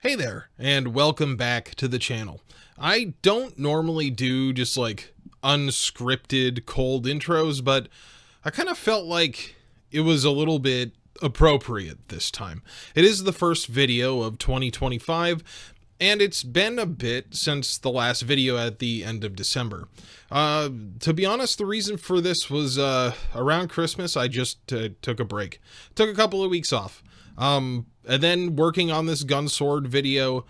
Hey there, and welcome back to the channel. I don't normally do just like unscripted cold intros, but I kind of felt like it was a little bit appropriate this time. It is the first video of 2025, and it's been a bit since the last video at the end of December. To be honest, the reason for this was around Christmas. I just took a break. Took a couple of weeks off. And then working on this gun sword video,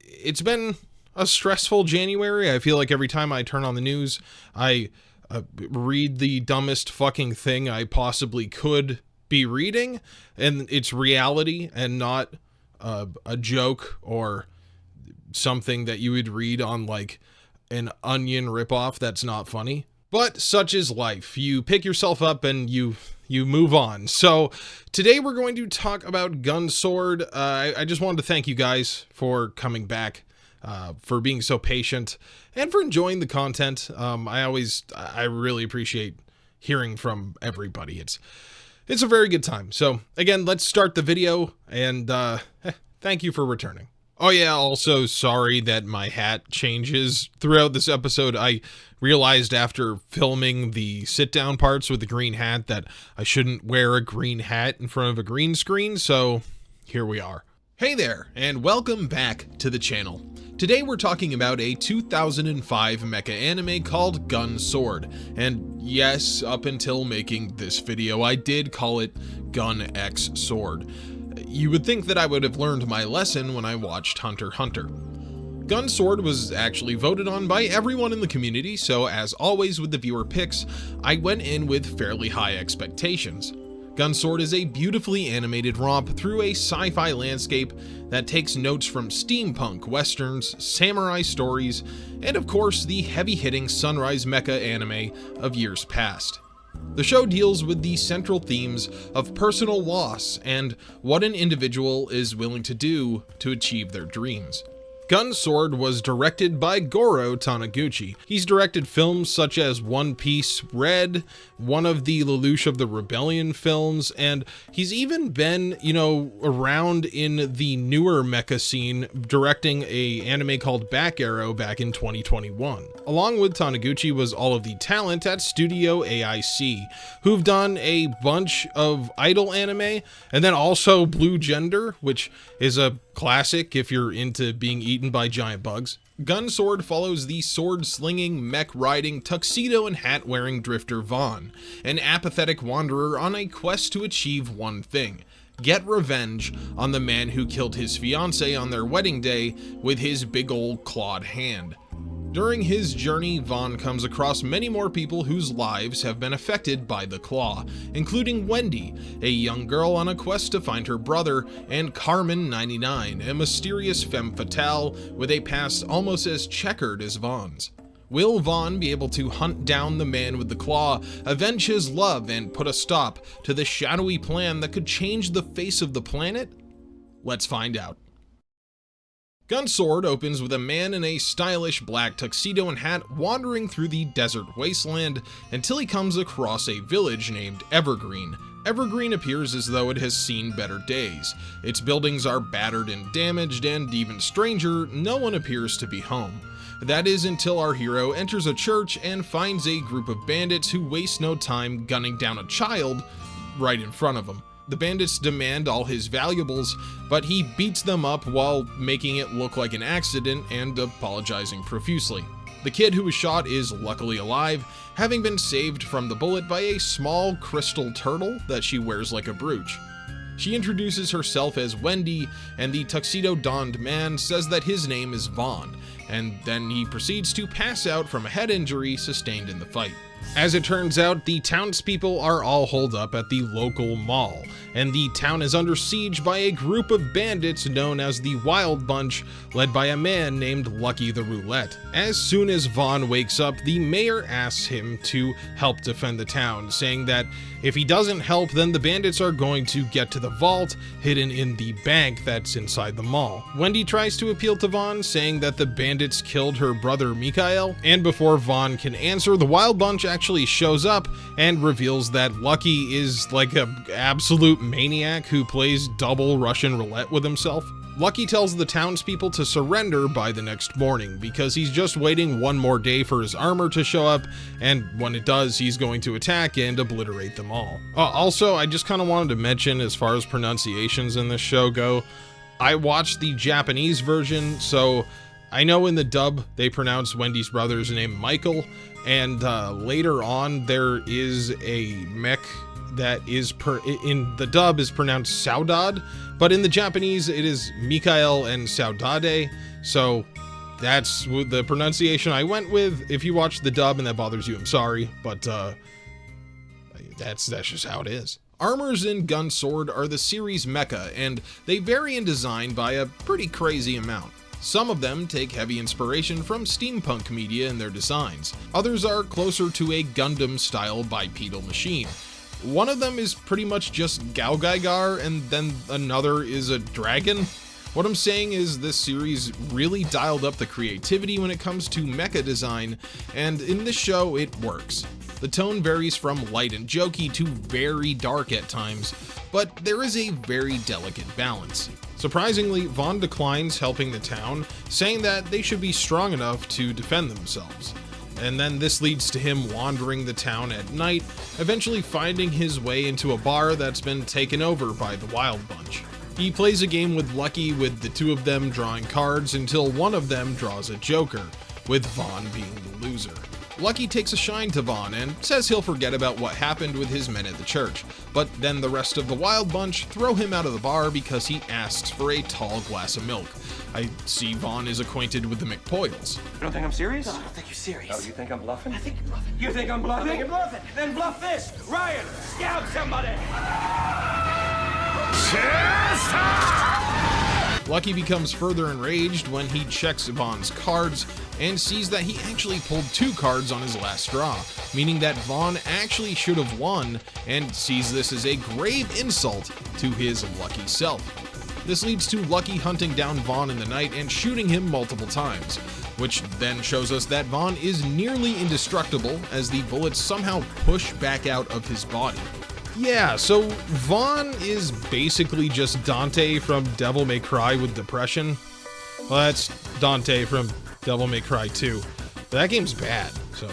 it's been a stressful January. I feel like every time I turn on the news, I read the dumbest fucking thing I possibly could be reading, and it's reality and not a joke or something that you would read on like an Onion ripoff that's not funny. But such is life. You pick yourself up and you move on. So today we're going to talk about Gun Sword. I just wanted to thank you guys for coming back, for being so patient, and for enjoying the content. I really appreciate hearing from everybody. It's a very good time. So again, let's start the video, and thank you for returning. Oh yeah, also sorry that my hat changes throughout this episode. I realized after filming the sit-down parts with the green hat that I shouldn't wear a green hat in front of a green screen, so here we are. Hey there, and welcome back to the channel. Today we're talking about a 2005 mecha anime called Gun Sword, and yes, up until making this video, I did call it Gun X Sword. You would think that I would have learned my lesson when I watched Hunter x Hunter. Gun Sword was actually voted on by everyone in the community, so as always with the viewer picks, I went in with fairly high expectations. Gun Sword is a beautifully animated romp through a sci-fi landscape that takes notes from steampunk, westerns, samurai stories, and of course the heavy-hitting Sunrise mecha anime of years past. The show deals with the central themes of personal loss and what an individual is willing to do to achieve their dreams. Gun Sword was directed by Goro Taniguchi. He's directed films such as One Piece, Red, one of the Lelouch of the Rebellion films, and he's even been, around in the newer mecha scene, directing an anime called Back Arrow back in 2021. Along with Taniguchi was all of the talent at Studio AIC, who've done a bunch of idol anime, and then also Blue Gender, which is a classic if you're into being eaten by giant bugs. Gun Sword follows the sword-slinging, mech-riding, tuxedo and hat-wearing drifter Vaughn, an apathetic wanderer on a quest to achieve one thing: get revenge on the man who killed his fiancée on their wedding day with his big old clawed hand. During his journey, Vaughn comes across many more people whose lives have been affected by the claw, including Wendy, a young girl on a quest to find her brother, and Carmen 99, a mysterious femme fatale with a past almost as checkered as Vaughn's. Will Vaughn be able to hunt down the man with the claw, avenge his love, and put a stop to the shadowy plan that could change the face of the planet? Let's find out. Gun Sword opens with a man in a stylish black tuxedo and hat wandering through the desert wasteland until he comes across a village named Evergreen. Evergreen appears as though it has seen better days. Its buildings are battered and damaged, and even stranger, no one appears to be home. That is until our hero enters a church and finds a group of bandits who waste no time gunning down a child right in front of him. The bandits demand all his valuables, but he beats them up while making it look like an accident and apologizing profusely. The kid who was shot is luckily alive, having been saved from the bullet by a small crystal turtle that she wears like a brooch. She introduces herself as Wendy, and the tuxedo-donned man says that his name is Vaughn, and then he proceeds to pass out from a head injury sustained in the fight. As it turns out, the townspeople are all holed up at the local mall, and the town is under siege by a group of bandits known as the Wild Bunch, led by a man named Lucky the Roulette. As soon as Vaughn wakes up, the mayor asks him to help defend the town, saying that if he doesn't help, then the bandits are going to get to the vault hidden in the bank that's inside the mall. Wendy tries to appeal to Vaughn, saying that the bandits killed her brother Mikhail, and before Vaughn can answer, the Wild Bunch actually shows up and reveals that Lucky is like an absolute maniac who plays double Russian roulette with himself. Lucky tells the townspeople to surrender by the next morning because he's just waiting one more day for his armor to show up, and when it does, he's going to attack and obliterate them all. Also, I just kind of wanted to mention, as far as pronunciations in this show go, I watched the Japanese version, so I know in the dub they pronounce Wendy's brother's name Michael, and later on there is a mech that is in the dub is pronounced Saudade, but in the Japanese it is Mikael and Saudade, so that's the pronunciation I went with. If you watch the dub and that bothers you, I'm sorry, but that's just how it is. Armors in Gun Sword are the series mecha, and they vary in design by a pretty crazy amount. Some of them take heavy inspiration from steampunk media in their designs. Others are closer to a Gundam-style bipedal machine. One of them is pretty much just Gaogaigar, and then another is a dragon. What I'm saying is this series really dialed up the creativity when it comes to mecha design, and in this show it works. The tone varies from light and jokey to very dark at times, but there is a very delicate balance. Surprisingly, Vaughn declines helping the town, saying that they should be strong enough to defend themselves. And then this leads to him wandering the town at night, eventually finding his way into a bar that's been taken over by the Wild Bunch. He plays a game with Lucky, with the two of them drawing cards until one of them draws a joker, with Vaughn being the loser. Lucky takes a shine to Vaughn and says he'll forget about what happened with his men at the church, but then the rest of the Wild Bunch throw him out of the bar because he asks for a tall glass of milk. I see Vaughn is acquainted with the McPoyles. You don't think I'm serious? No, I don't think you're serious. Oh, you think I'm bluffing? I think you're bluffing. You think I'm bluffing? I think you're bluffing. Then bluff this! Ryan, scout somebody! Lucky becomes further enraged when he checks Vaughn's cards and sees that he actually pulled 2 cards on his last draw, meaning that Vaughn actually should have won, and sees this as a grave insult to his lucky self. This leads to Lucky hunting down Vaughn in the night and shooting him multiple times, which then shows us that Vaughn is nearly indestructible as the bullets somehow push back out of his body. Yeah, so Vaughn is basically just Dante from Devil May Cry with depression. Well, that's Dante from Devil May Cry 2. That game's bad, so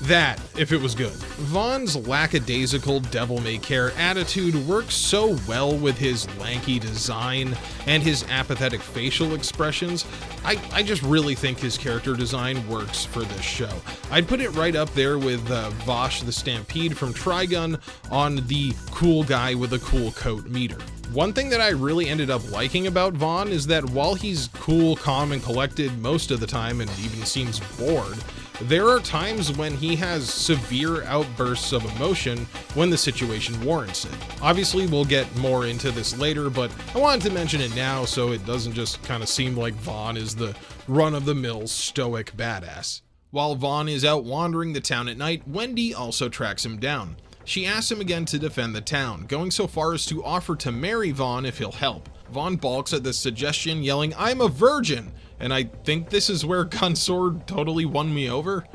that, if it was good. Vaughn's lackadaisical devil may care attitude works so well with his lanky design and his apathetic facial expressions. I just really think his character design works for this show. I'd put it right up there with Vosh the Stampede from Trigun on the cool guy with a cool coat meter. One thing that I really ended up liking about Vaughn is that while he's cool, calm, and collected most of the time and even seems bored, there are times when he has severe outbursts of emotion when the situation warrants it. Obviously, we'll get more into this later, but I wanted to mention it now so it doesn't just kind of seem like Vaughn is the run-of-the-mill stoic badass. While Vaughn is out wandering the town at night, Wendy also tracks him down. She asks him again to defend the town, going so far as to offer to marry Vaughn if he'll help. Vaughn balks at this suggestion, yelling, "I'm a virgin!" And I think this is where Gun Sword totally won me over.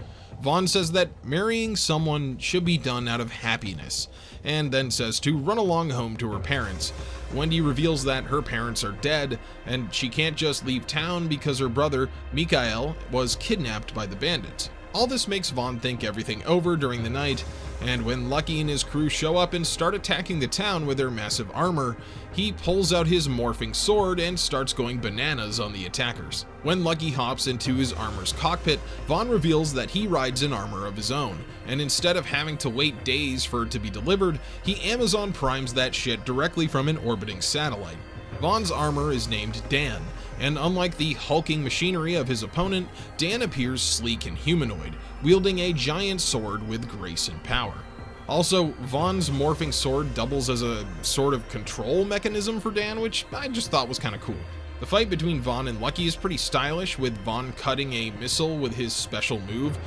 Vaughn says that marrying someone should be done out of happiness, and then says to run along home to her parents. Wendy reveals that her parents are dead, and she can't just leave town because her brother, Mikael, was kidnapped by the bandits. All this makes Vaughn think everything over during the night, and when Lucky and his crew show up and start attacking the town with their massive armor, he pulls out his morphing sword and starts going bananas on the attackers. When Lucky hops into his armor's cockpit, Vaughn reveals that he rides an armor of his own, and instead of having to wait days for it to be delivered, he Amazon Primes that shit directly from an orbiting satellite. Vaughn's armor is named Dan, and unlike the hulking machinery of his opponent, Dan appears sleek and humanoid, wielding a giant sword with grace and power. Also, Vaughn's morphing sword doubles as a sort of control mechanism for Dan, which I just thought was kind of cool. The fight between Vaughn and Lucky is pretty stylish, with Vaughn cutting a missile with his special move.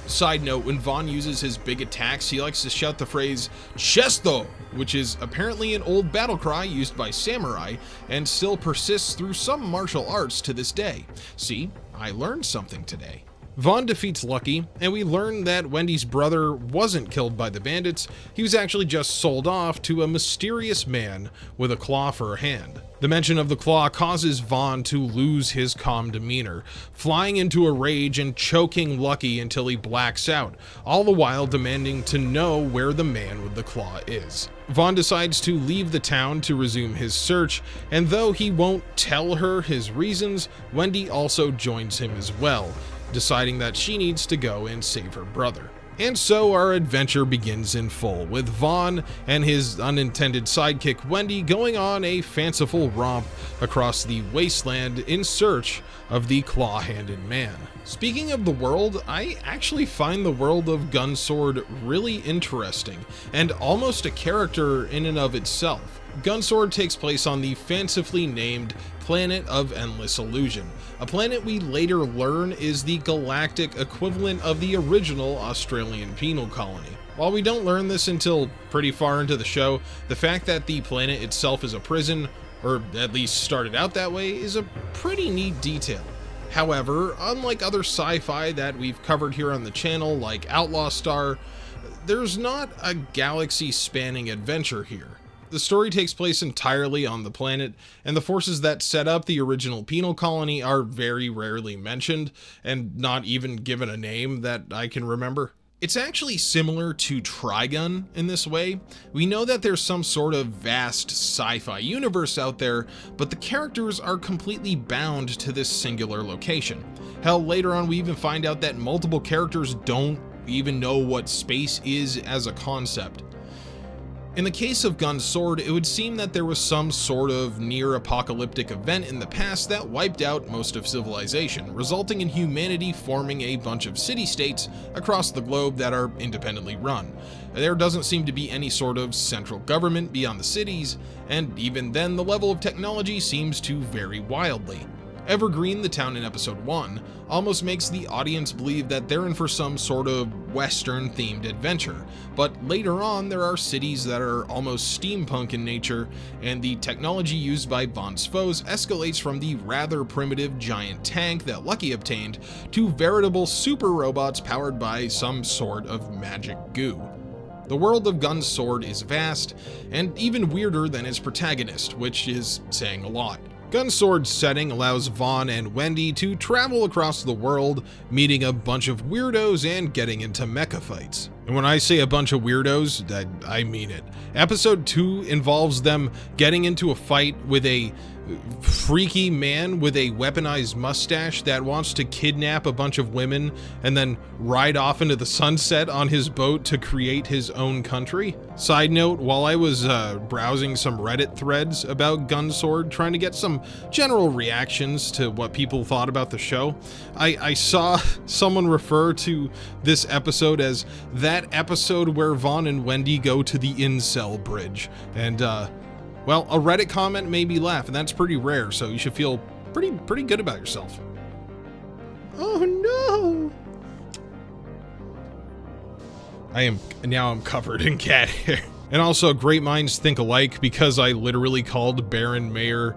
Side note, when Vaughn uses his big attacks, he likes to shout the phrase, "Chesto!" which is apparently an old battle cry used by samurai, and still persists through some martial arts to this day. See, I learned something today. Vaughn defeats Lucky, and we learn that Wendy's brother wasn't killed by the bandits, he was actually just sold off to a mysterious man with a claw for a hand. The mention of the claw causes Vaughn to lose his calm demeanor, flying into a rage and choking Lucky until he blacks out, all the while demanding to know where the man with the claw is. Vaughn decides to leave the town to resume his search, and though he won't tell her his reasons, Wendy also joins him as well, deciding that she needs to go and save her brother. And so our adventure begins in full, with Vaughn and his unintended sidekick Wendy going on a fanciful romp across the wasteland in search of the claw-handed man. Speaking of the world, I actually find the world of Gunsword really interesting, and almost a character in and of itself. Gunsword takes place on the fancifully named Planet of Endless Illusion, a planet we later learn is the galactic equivalent of the original Australian penal colony. While we don't learn this until pretty far into the show, the fact that the planet itself is a prison, or at least started out that way, is a pretty neat detail. However, unlike other sci-fi that we've covered here on the channel, like Outlaw Star, there's not a galaxy-spanning adventure here. The story takes place entirely on the planet, and the forces that set up the original penal colony are very rarely mentioned, and not even given a name that I can remember. It's actually similar to Trigun in this way. We know that there's some sort of vast sci-fi universe out there, but the characters are completely bound to this singular location. Hell, later on we even find out that multiple characters don't even know what space is as a concept. In the case of Gunsword, it would seem that there was some sort of near-apocalyptic event in the past that wiped out most of civilization, resulting in humanity forming a bunch of city-states across the globe that are independently run. There doesn't seem to be any sort of central government beyond the cities, and even then the level of technology seems to vary wildly. Evergreen, the town in episode 1, almost makes the audience believe that they're in for some sort of Western-themed adventure, but later on there are cities that are almost steampunk in nature, and the technology used by Vaughn's foes escalates from the rather primitive giant tank that Lucky obtained to veritable super robots powered by some sort of magic goo. The world of Gunsword is vast, and even weirder than its protagonist, which is saying a lot. Gunsword's setting allows Vaughn and Wendy to travel across the world, meeting a bunch of weirdos and getting into mecha fights. And when I say a bunch of weirdos, I mean it. Episode 2 involves them getting into a fight with a freaky man with a weaponized mustache that wants to kidnap a bunch of women and then ride off into the sunset on his boat to create his own country. Side note, while I was browsing some Reddit threads about Gunsword, trying to get some general reactions to what people thought about the show, I saw someone refer to this episode as that episode where Vaughn and Wendy go to the incel bridge. And well, a Reddit comment made me laugh, and that's pretty rare, so you should feel pretty good about yourself. Oh no! I'm covered in cat hair. And also, great minds think alike, because I literally called Baron Mayer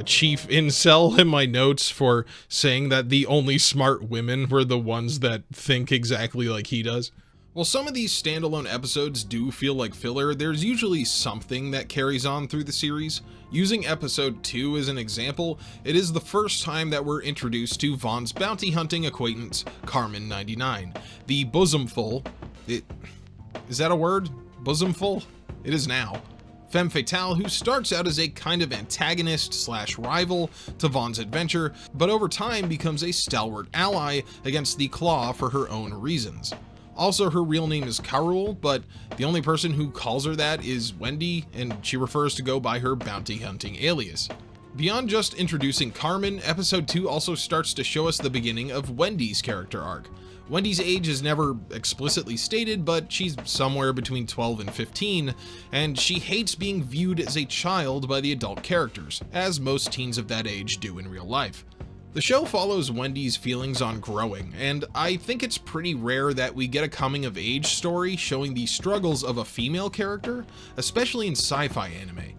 Chief Incel in my notes for saying that the only smart women were the ones that think exactly like he does. While some of these standalone episodes do feel like filler, there's usually something that carries on through the series. Using episode 2 as an example, it is the first time that we're introduced to Vaughn's bounty hunting acquaintance, Carmen 99, the bosomful. Is that a word? Bosomful? It is now. Femme fatale who starts out as a kind of antagonist / rival to Vaughn's adventure, but over time becomes a stalwart ally against the Claw for her own reasons. Also, her real name is Carol, but the only person who calls her that is Wendy, and she refers to go by her bounty hunting alias. Beyond just introducing Carmen, episode 2 also starts to show us the beginning of Wendy's character arc. Wendy's age is never explicitly stated, but she's somewhere between 12 and 15, and she hates being viewed as a child by the adult characters, as most teens of that age do in real life. The show follows Wendy's feelings on growing, and I think it's pretty rare that we get a coming-of-age story showing the struggles of a female character, especially in sci-fi anime.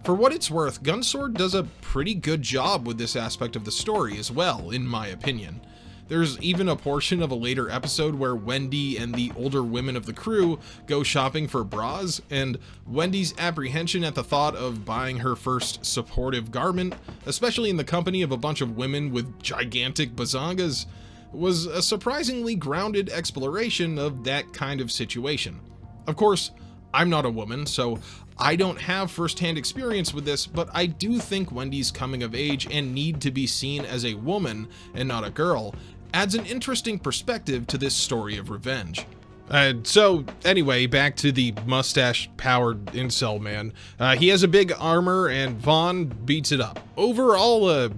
For what it's worth, Gunsword does a pretty good job with this aspect of the story as well, in my opinion. There's even a portion of a later episode where Wendy and the older women of the crew go shopping for bras, and Wendy's apprehension at the thought of buying her first supportive garment, especially in the company of a bunch of women with gigantic bazongas, was a surprisingly grounded exploration of that kind of situation. Of course, I'm not a woman, so I don't have first-hand experience with this, but I do think Wendy's coming of age and need to be seen as a woman and not a girl adds an interesting perspective to this story of revenge. So anyway, back to the mustache-powered incel man. He has a big armor and Vaughn beats it up. Overall, a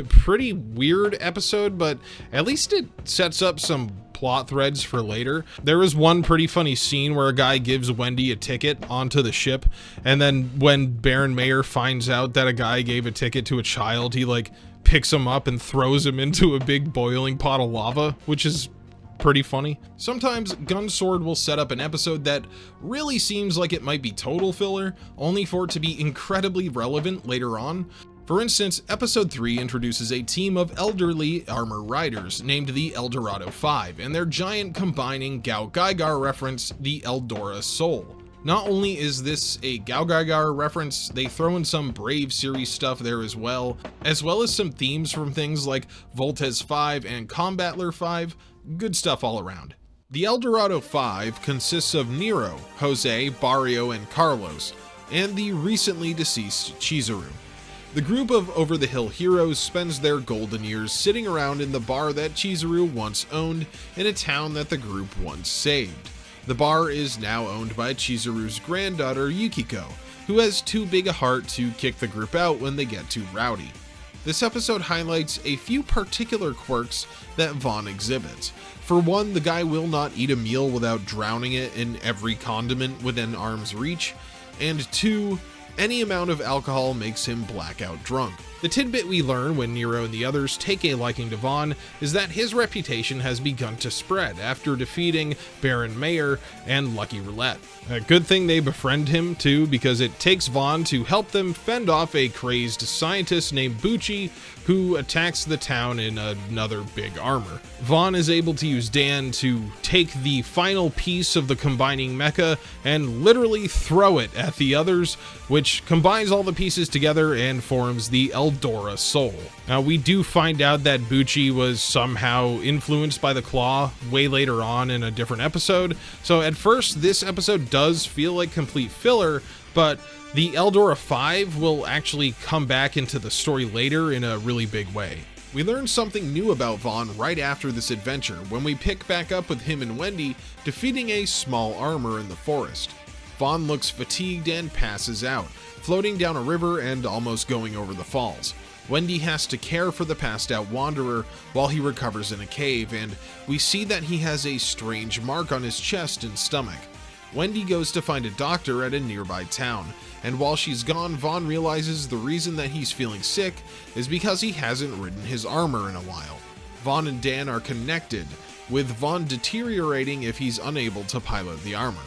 pretty weird episode, but at least it sets up some plot threads for later. There is one pretty funny scene where a guy gives Wendy a ticket onto the ship, and then when Baron Mayer finds out that a guy gave a ticket to a child, he picks him up and throws him into a big boiling pot of lava, which is pretty funny. Sometimes Gunsword will set up an episode that really seems like it might be total filler, only for it to be incredibly relevant later on. For instance, episode 3 introduces a team of elderly armor riders named the Dorado 5 and their giant combining Gao Gaigar reference, the Eldora Soul. Not only is this a Gao Gaigar reference, they throw in some Brave series stuff there as well as some themes from things like Voltes 5 and Combattler 5. Good stuff all around. The Eldorado 5 consists of Nero, Jose, Barrio, and Carlos, and the recently deceased Chizuru. The group of over-the-hill heroes spends their golden years sitting around in the bar that Chizuru once owned in a town that the group once saved. The bar is now owned by Chizuru's granddaughter Yukiko, who has too big a heart to kick the group out when they get too rowdy. This episode highlights a few particular quirks that Vaughn exhibits. For one, the guy will not eat a meal without drowning it in every condiment within arm's reach, and two, any amount of alcohol makes him blackout drunk. The tidbit we learn when Nero and the others take a liking to Vaughn is that his reputation has begun to spread after defeating Baron Mayer and Lucky Roulette. A good thing they befriend him too, because it takes Vaughn to help them fend off a crazed scientist named Bucci who attacks the town in another big armor. Vaughn is able to use Dan to take the final piece of the combining mecha and literally throw it at the others, which combines all the pieces together and forms the Eldora Soul. Now, we do find out that Bucci was somehow influenced by the Claw way later on in a different episode, so at first this episode does feel like complete filler, but the Eldora 5 will actually come back into the story later in a really big way. We learn something new about Vaughn right after this adventure when we pick back up with him and Wendy defeating a small armor in the forest. Vaughn looks fatigued and passes out, floating down a river and almost going over the falls. Wendy has to care for the passed out wanderer while he recovers in a cave, and we see that he has a strange mark on his chest and stomach. Wendy goes to find a doctor at a nearby town, and while she's gone, Vaughn realizes the reason that he's feeling sick is because he hasn't ridden his armor in a while. Vaughn and Dan are connected, with Vaughn deteriorating if he's unable to pilot the armor.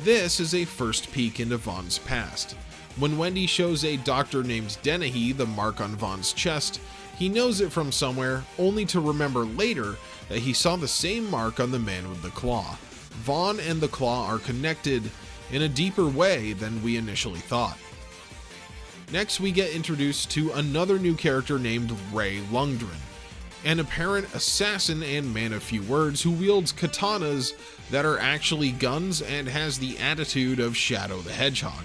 This is a first peek into Vaughn's past. When Wendy shows a doctor named Dennehy the mark on Vaughn's chest, he knows it from somewhere, only to remember later that he saw the same mark on the man with the claw. Vaughn and the Claw are connected in a deeper way than we initially thought. Next, we get introduced to another new character named Ray Lundgren, an apparent assassin and man of few words who wields katanas that are actually guns and has the attitude of Shadow the Hedgehog.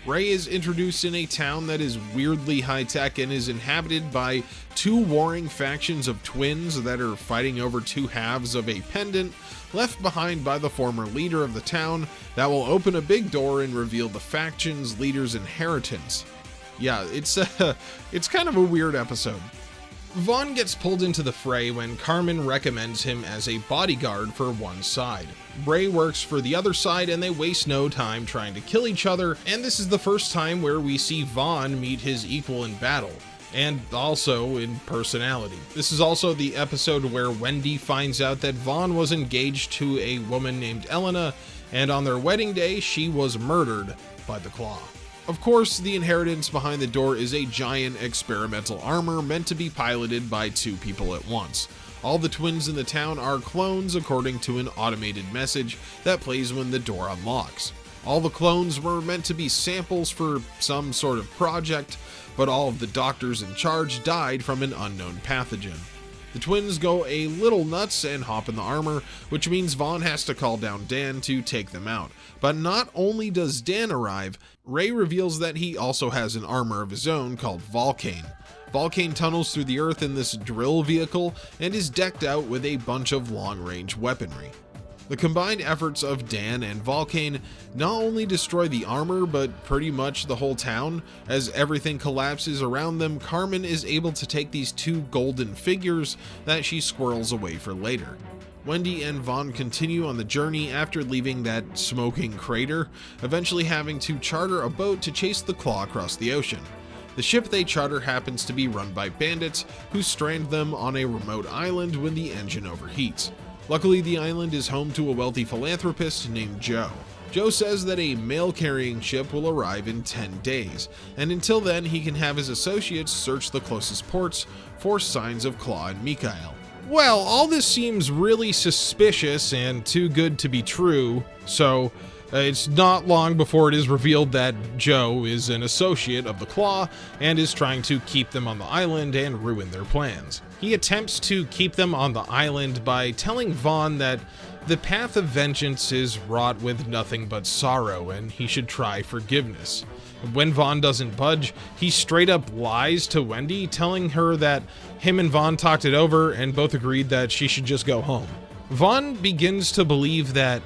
Ray is introduced in a town that is weirdly high-tech and is inhabited by two warring factions of twins that are fighting over two halves of a pendant left behind by the former leader of the town that will open a big door and reveal the faction's leader's inheritance. Yeah, it's kind of a weird episode. Vaughn gets pulled into the fray when Carmen recommends him as a bodyguard for one side. Ray works for the other side and they waste no time trying to kill each other, and this is the first time where we see Vaughn meet his equal in battle, and also in personality. This is also the episode where Wendy finds out that Vaughn was engaged to a woman named Elena, and on their wedding day she was murdered by the Claw. Of course, the inheritance behind the door is a giant experimental armor meant to be piloted by two people at once. All the twins in the town are clones according to an automated message that plays when the door unlocks. All the clones were meant to be samples for some sort of project, but all of the doctors in charge died from an unknown pathogen. The twins go a little nuts and hop in the armor, which means Vaughn has to call down Dan to take them out. But not only does Dan arrive, Ray reveals that he also has an armor of his own called Vaughn. Vaughn tunnels through the earth in this drill vehicle and is decked out with a bunch of long-range weaponry. The combined efforts of Dan and Vaughn not only destroy the armor, but pretty much the whole town. As everything collapses around them, Carmen is able to take these two golden figures that she squirrels away for later. Wendy and Vaughn continue on the journey after leaving that smoking crater, eventually having to charter a boat to chase the Claw across the ocean. The ship they charter happens to be run by bandits who strand them on a remote island when the engine overheats. Luckily, the island is home to a wealthy philanthropist named Joe. Joe says that a mail-carrying ship will arrive in 10 days, and until then he can have his associates search the closest ports for signs of Claw and Mikhail. Well, all this seems really suspicious and too good to be true, so it's not long before it is revealed that Joe is an associate of the Claw and is trying to keep them on the island and ruin their plans. He attempts to keep them on the island by telling Vaughn that the path of vengeance is wrought with nothing but sorrow and he should try forgiveness. When Vaughn doesn't budge, he straight up lies to Wendy, telling her that him and Vaughn talked it over and both agreed that she should just go home. Vaughn begins to believe that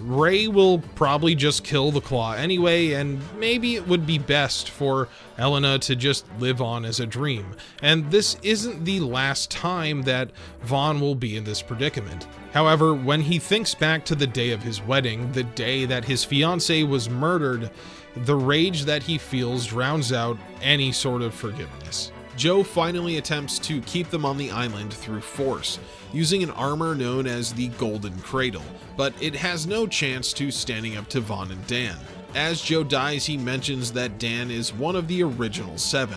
Ray will probably just kill the Claw anyway, and maybe it would be best for Elena to just live on as a dream. And this isn't the last time that Vaughn will be in this predicament. However, when he thinks back to the day of his wedding, the day that his fiancée was murdered, the rage that he feels drowns out any sort of forgiveness. Joe finally attempts to keep them on the island through force, using an armor known as the Golden Cradle, but it has no chance to standing up to Vaughn and Dan. As Joe dies, he mentions that Dan is one of the original 7,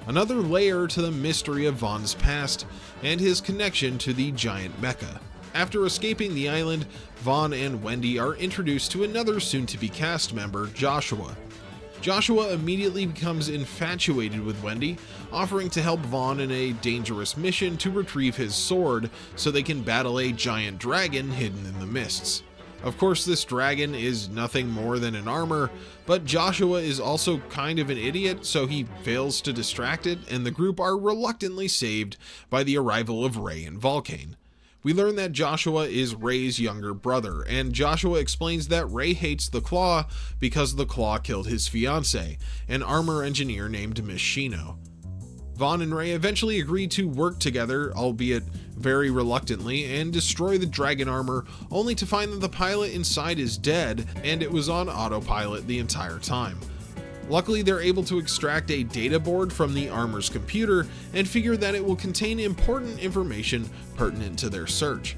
another layer to the mystery of Vaughn's past and his connection to the giant mecha. After escaping the island, Vaughn and Wendy are introduced to another soon-to-be cast member, Joshua. Joshua immediately becomes infatuated with Wendy, offering to help Vaughn in a dangerous mission to retrieve his sword so they can battle a giant dragon hidden in the mists. Of course, this dragon is nothing more than an armor, but Joshua is also kind of an idiot, so he fails to distract it, and the group are reluctantly saved by the arrival of Ray and Vaughn. We learn that Joshua is Ray's younger brother, and Joshua explains that Ray hates the Claw because the Claw killed his fiancée, an armor engineer named Miss Shino. Vaughn and Ray eventually agree to work together, albeit very reluctantly, and destroy the dragon armor, only to find that the pilot inside is dead, and it was on autopilot the entire time. Luckily, they're able to extract a data board from the armor's computer and figure that it will contain important information pertinent to their search.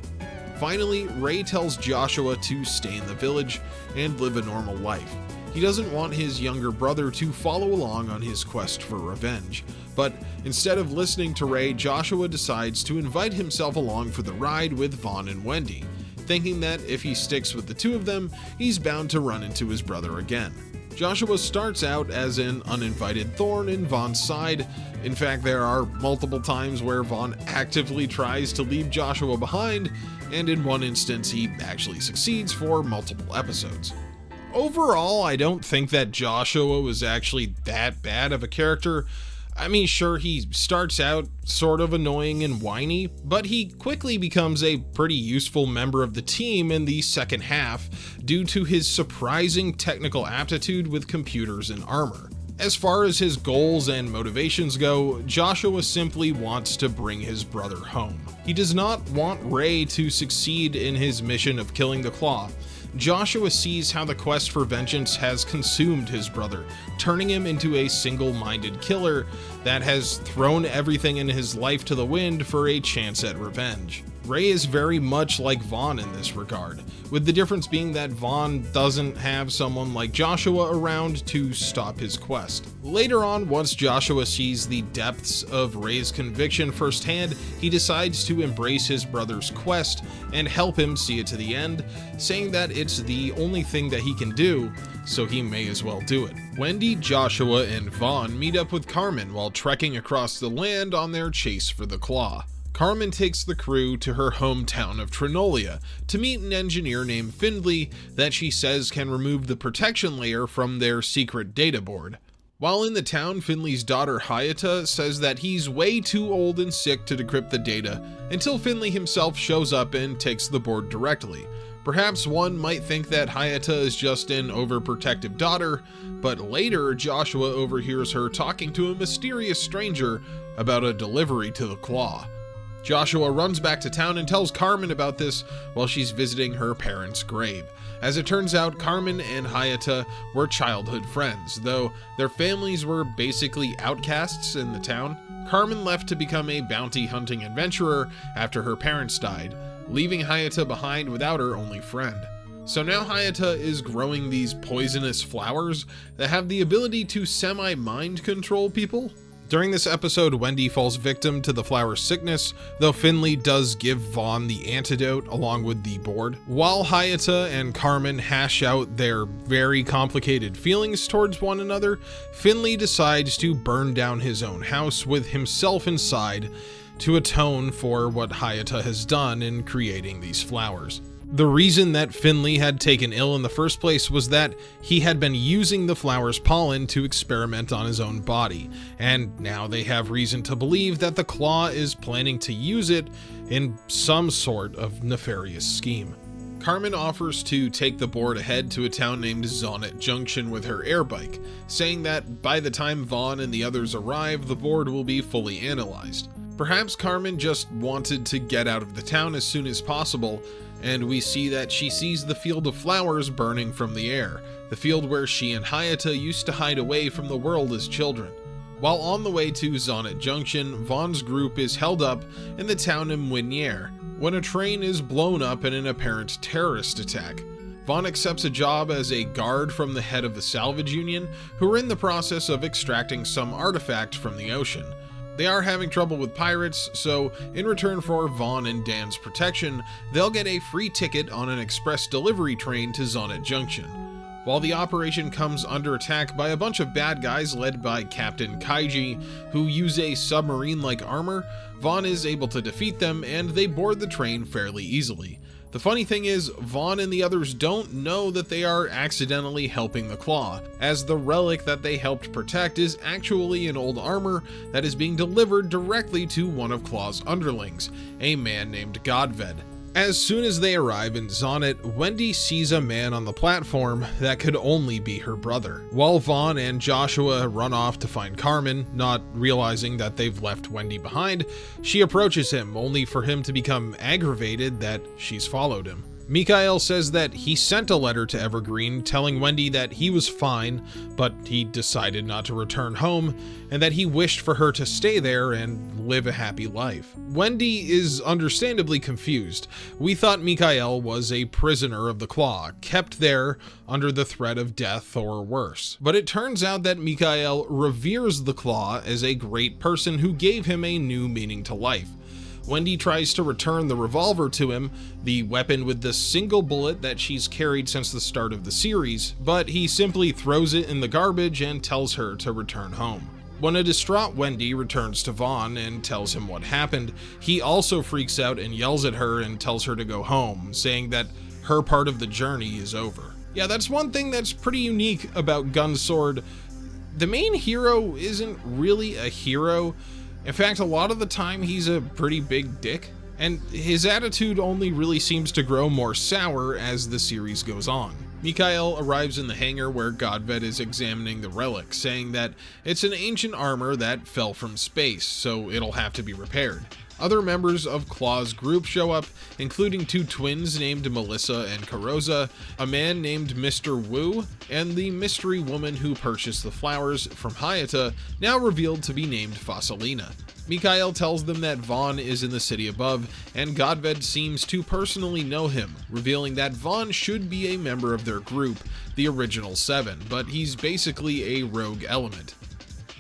Finally, Ray tells Joshua to stay in the village and live a normal life. He doesn't want his younger brother to follow along on his quest for revenge, but instead of listening to Ray, Joshua decides to invite himself along for the ride with Vaughn and Wendy, thinking that if he sticks with the two of them, he's bound to run into his brother again. Joshua starts out as an uninvited thorn in Vaughn's side. In fact, there are multiple times where Vaughn actively tries to leave Joshua behind, and in one instance he actually succeeds for multiple episodes. Overall, I don't think that Joshua was actually that bad of a character. I mean, sure, he starts out sort of annoying and whiny, but he quickly becomes a pretty useful member of the team in the second half due to his surprising technical aptitude with computers and armor. As far as his goals and motivations go, Joshua simply wants to bring his brother home. He does not want Ray to succeed in his mission of killing the Claw. Joshua sees how the quest for vengeance has consumed his brother, turning him into a single-minded killer that has thrown everything in his life to the wind for a chance at revenge. Ray is very much like Vaughn in this regard, with the difference being that Vaughn doesn't have someone like Joshua around to stop his quest. Later on, once Joshua sees the depths of Ray's conviction firsthand, he decides to embrace his brother's quest and help him see it to the end, saying that it's the only thing that he can do, so he may as well do it. Wendy, Joshua, and Vaughn meet up with Carmen while trekking across the land on their chase for the Claw. Carmen takes the crew to her hometown of Trinolia to meet an engineer named Findley that she says can remove the protection layer from their secret data board. While in the town, Finley's daughter Hayata says that he's way too old and sick to decrypt the data until Findley himself shows up and takes the board directly. Perhaps one might think that Hayata is just an overprotective daughter, but later Joshua overhears her talking to a mysterious stranger about a delivery to the Claw. Joshua runs back to town and tells Carmen about this while she's visiting her parents' grave. As it turns out, Carmen and Hayata were childhood friends, though their families were basically outcasts in the town. Carmen left to become a bounty hunting adventurer after her parents died, leaving Hayata behind without her only friend. So now Hayata is growing these poisonous flowers that have the ability to semi-mind control people. During this episode, Wendy falls victim to the flower's sickness, though Finley does give Vaughn the antidote along with the board. While Hayata and Carmen hash out their very complicated feelings towards one another, Finley decides to burn down his own house with himself inside to atone for what Hayata has done in creating these flowers. The reason that Finley had taken ill in the first place was that he had been using the flower's pollen to experiment on his own body, and now they have reason to believe that the Claw is planning to use it in some sort of nefarious scheme. Carmen offers to take the board ahead to a town named Zonnet Junction with her air bike, saying that by the time Vaughn and the others arrive, the board will be fully analyzed. Perhaps Carmen just wanted to get out of the town as soon as possible, and we see that she sees the field of flowers burning from the air, the field where she and Hayata used to hide away from the world as children. While on the way to Zonnet Junction, Vaughn's group is held up in the town of Miniere when a train is blown up in an apparent terrorist attack. Vaughn accepts a job as a guard from the head of the salvage union, who are in the process of extracting some artifact from the ocean. They are having trouble with pirates, so in return for Vaughn and Dan's protection, they'll get a free ticket on an express delivery train to Zonnet Junction. While the operation comes under attack by a bunch of bad guys led by Captain Kaiji, who use a submarine-like armor, Vaughn is able to defeat them and they board the train fairly easily. The funny thing is, Vaughn and the others don't know that they are accidentally helping the Claw, as the relic that they helped protect is actually an old armor that is being delivered directly to one of Claw's underlings, a man named Godved. As soon as they arrive in Zonnet, Wendy sees a man on the platform that could only be her brother. While Vaughn and Joshua run off to find Carmen, not realizing that they've left Wendy behind, she approaches him, only for him to become aggravated that she's followed him. Mikhail says that he sent a letter to Evergreen telling Wendy that he was fine, but he decided not to return home, and that he wished for her to stay there and live a happy life. Wendy is understandably confused. We thought Mikhail was a prisoner of the Claw, kept there under the threat of death or worse. But it turns out that Mikhail reveres the Claw as a great person who gave him a new meaning to life. Wendy tries to return the revolver to him, the weapon with the single bullet that she's carried since the start of the series, but he simply throws it in the garbage and tells her to return home. When a distraught Wendy returns to Vaughn and tells him what happened, he also freaks out and yells at her and tells her to go home, saying that her part of the journey is over. Yeah, that's one thing that's pretty unique about Gunsword. The main hero isn't really a hero. In fact, a lot of the time he's a pretty big dick, and his attitude only really seems to grow more sour as the series goes on. Mikhail arrives in the hangar where Godved is examining the relic, saying that it's an ancient armor that fell from space, so it'll have to be repaired. Other members of Claw's group show up, including two twins named Melissa and Carosa, a man named Mr. Wu, and the mystery woman who purchased the flowers from Hayata, now revealed to be named Fasalina. Mikhail tells them that Vaughn is in the city above, and Godved seems to personally know him, revealing that Vaughn should be a member of their group, the original 7, but he's basically a rogue element.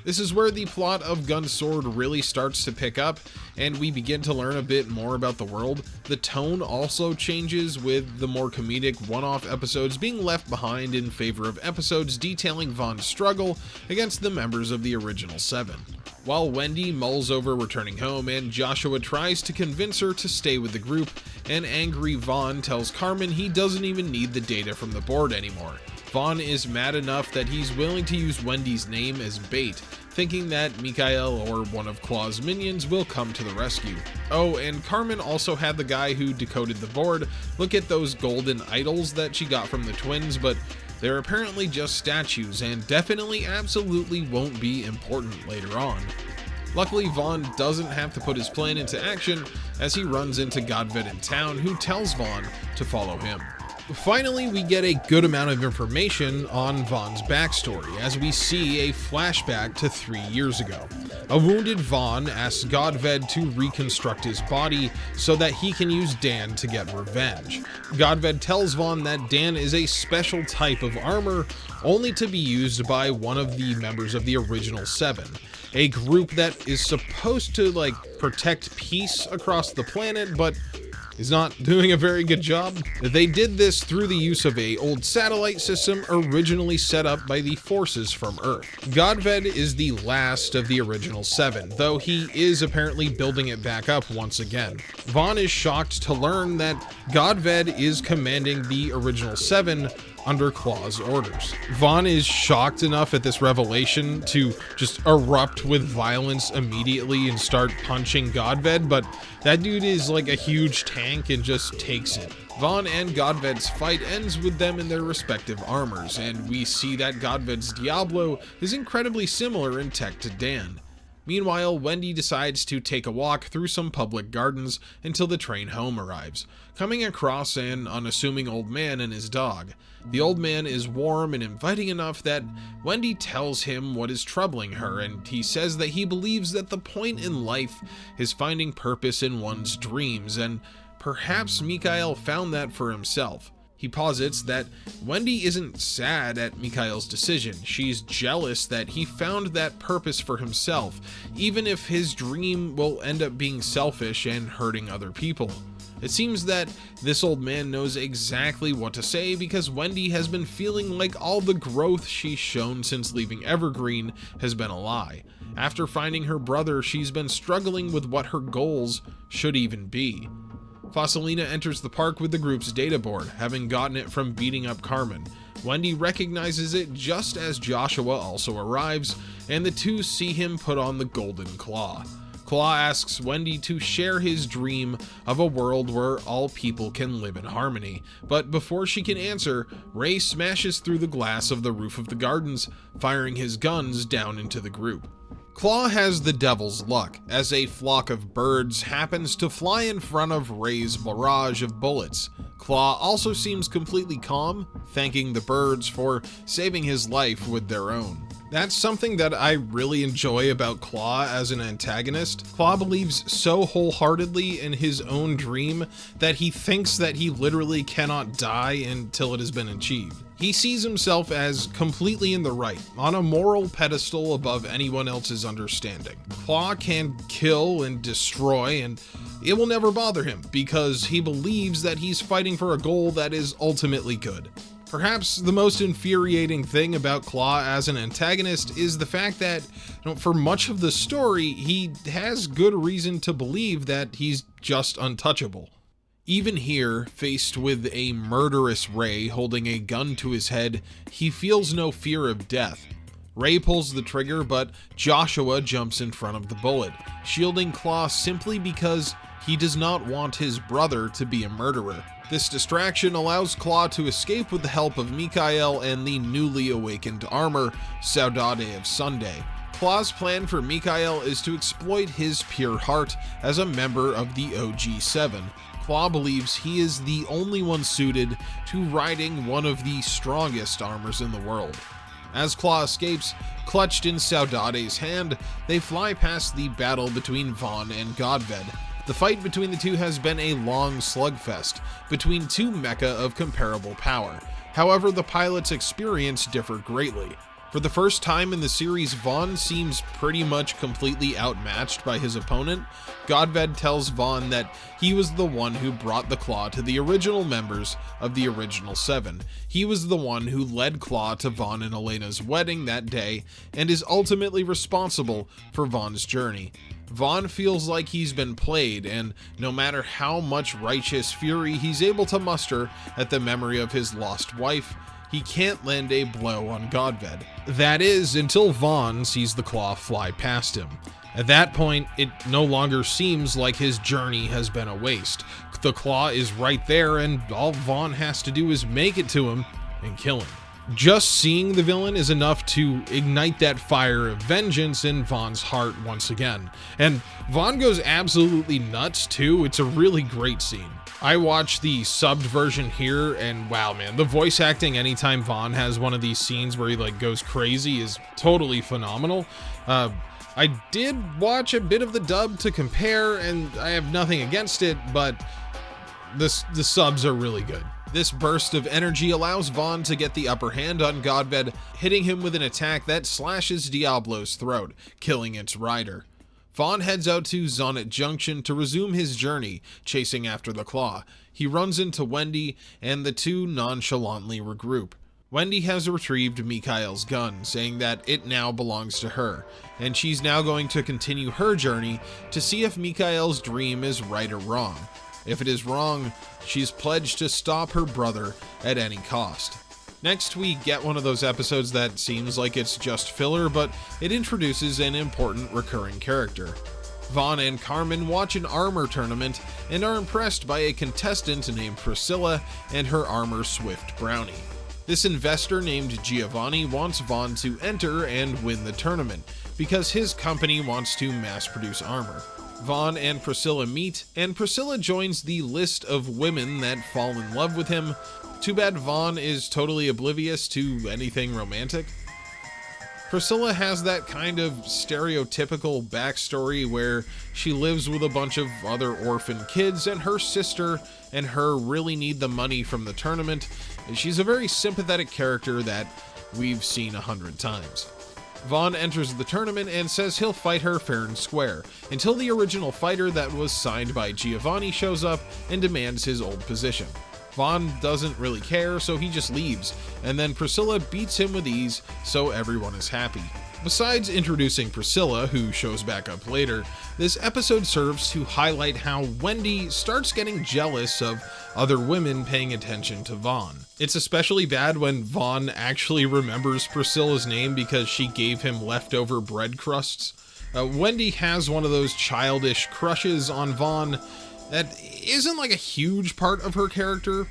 This is where the plot of Gunsword really starts to pick up, and we begin to learn a bit more about the world. The tone also changes, with the more comedic one-off episodes being left behind in favor of episodes detailing Vaughn's struggle against the members of the original 7. While Wendy mulls over returning home and Joshua tries to convince her to stay with the group, an angry Vaughn tells Carmen he doesn't even need the data from the board anymore. Vaughn is mad enough that he's willing to use Wendy's name as bait, thinking that Mikhail or one of Claw's minions will come to the rescue. Oh, and Carmen also had the guy who decoded the board look at those golden idols that she got from the twins, but they're apparently just statues and definitely absolutely won't be important later on. Luckily, Vaughn doesn't have to put his plan into action as he runs into Godved in town, who tells Vaughn to follow him. Finally, we get a good amount of information on Vaughn's backstory as we see a flashback to 3 years ago. A wounded Vaughn asks Godved to reconstruct his body so that he can use Dan to get revenge. Godved tells Vaughn that Dan is a special type of armor only to be used by one of the members of the original 7, a group that is supposed to protect peace across the planet, but is not doing a very good job. They did this through the use of a old satellite system originally set up by the forces from Earth. Godved is the last of the original 7, though he is apparently building it back up once again. Vaughn is shocked to learn that Godved is commanding the original 7 under Claw's orders. Vaughn is shocked enough at this revelation to just erupt with violence immediately and start punching Godved, but that dude is like a huge tank and just takes it. Vaughn and Godved's fight ends with them in their respective armors, and we see that Godved's Diablo is incredibly similar in tech to Dan. Meanwhile, Wendy decides to take a walk through some public gardens until the train home arrives, coming across an unassuming old man and his dog. The old man is warm and inviting enough that Wendy tells him what is troubling her, and he says that he believes that the point in life is finding purpose in one's dreams, and perhaps Mikhail found that for himself. He posits that Wendy isn't sad at Mikhail's decision. She's jealous that he found that purpose for himself, even if his dream will end up being selfish and hurting other people. It seems that this old man knows exactly what to say because Wendy has been feeling like all the growth she's shown since leaving Evergreen has been a lie. After finding her brother, she's been struggling with what her goals should even be. Fasalina enters the park with the group's data board, having gotten it from beating up Carmen. Wendy recognizes it just as Joshua also arrives, and the two see him put on the golden claw. Claw asks Wendy to share his dream of a world where all people can live in harmony, but before she can answer, Ray smashes through the glass of the roof of the gardens, firing his guns down into the group. Claw has the devil's luck, as a flock of birds happens to fly in front of Ray's barrage of bullets. Claw also seems completely calm, thanking the birds for saving his life with their own. That's something that I really enjoy about Claw as an antagonist. Claw believes so wholeheartedly in his own dream that he thinks that he literally cannot die until it has been achieved. He sees himself as completely in the right, on a moral pedestal above anyone else's understanding. Claw can kill and destroy, and it will never bother him because he believes that he's fighting for a goal that is ultimately good. Perhaps the most infuriating thing about Claw as an antagonist is the fact that, for much of the story, he has good reason to believe that he's just untouchable. Even here, faced with a murderous Ray holding a gun to his head, he feels no fear of death. Ray pulls the trigger, but Joshua jumps in front of the bullet, shielding Claw simply because he does not want his brother to be a murderer. This distraction allows Claw to escape with the help of Mikhail and the newly awakened armor, Saudade of Sunday. Claw's plan for Mikhail is to exploit his pure heart as a member of the OG-7. Claw believes he is the only one suited to riding one of the strongest armors in the world. As Claw escapes, clutched in Saudade's hand, they fly past the battle between Vaughn and Godved. The fight between the two has been a long slugfest between two mecha of comparable power. However, the pilot's experience differed greatly. For the first time in the series, Vaughn seems pretty much completely outmatched by his opponent. Godved tells Vaughn that he was the one who brought the Claw to the original members of the original 7. He was the one who led Claw to Vaughn and Elena's wedding that day, and is ultimately responsible for Vaughn's journey. Vaughn feels like he's been played, and no matter how much righteous fury he's able to muster at the memory of his lost wife, he can't land a blow on Godved. That is, until Vaughn sees the Claw fly past him. At that point, it no longer seems like his journey has been a waste. The Claw is right there, and all Vaughn has to do is make it to him and kill him. Just seeing the villain is enough to ignite that fire of vengeance in Vaughn's heart once again. And Vaughn goes absolutely nuts too. It's a really great scene. I watched the subbed version here, and wow, man, the voice acting anytime Vaughn has one of these scenes where he goes crazy is totally phenomenal. I did watch a bit of the dub to compare, and I have nothing against it, but the subs are really good. This burst of energy allows Vaughn to get the upper hand on Godved, hitting him with an attack that slashes Diablo's throat, killing its rider. Vaughn heads out to Zonnet Junction to resume his journey, chasing after the Claw. He runs into Wendy, and the two nonchalantly regroup. Wendy has retrieved Mikhail's gun, saying that it now belongs to her, and she's now going to continue her journey to see if Mikhail's dream is right or wrong. If it is wrong, she's pledged to stop her brother at any cost. Next, we get one of those episodes that seems like it's just filler, but it introduces an important recurring character. Vaughn and Carmen watch an armor tournament and are impressed by a contestant named Priscilla and her armor swift brownie. This investor named Giovanni wants Vaughn to enter and win the tournament, because his company wants to mass produce armor. Vaughn and Priscilla meet, and Priscilla joins the list of women that fall in love with him. Too bad Vaughn is totally oblivious to anything romantic. Priscilla has that kind of stereotypical backstory where she lives with a bunch of other orphan kids, and her sister and her really need the money from the tournament. She's a very sympathetic character that we've seen 100 times. Vaughn enters the tournament and says he'll fight her fair and square, until the original fighter that was signed by Giovanni shows up and demands his old position. Vaughn doesn't really care, so he just leaves, and then Priscilla beats him with ease, so everyone is happy. Besides introducing Priscilla, who shows back up later, this episode serves to highlight how Wendy starts getting jealous of other women paying attention to Vaughn. It's especially bad when Vaughn actually remembers Priscilla's name because she gave him leftover bread crusts. Wendy has one of those childish crushes on Vaughn that isn't a huge part of her character,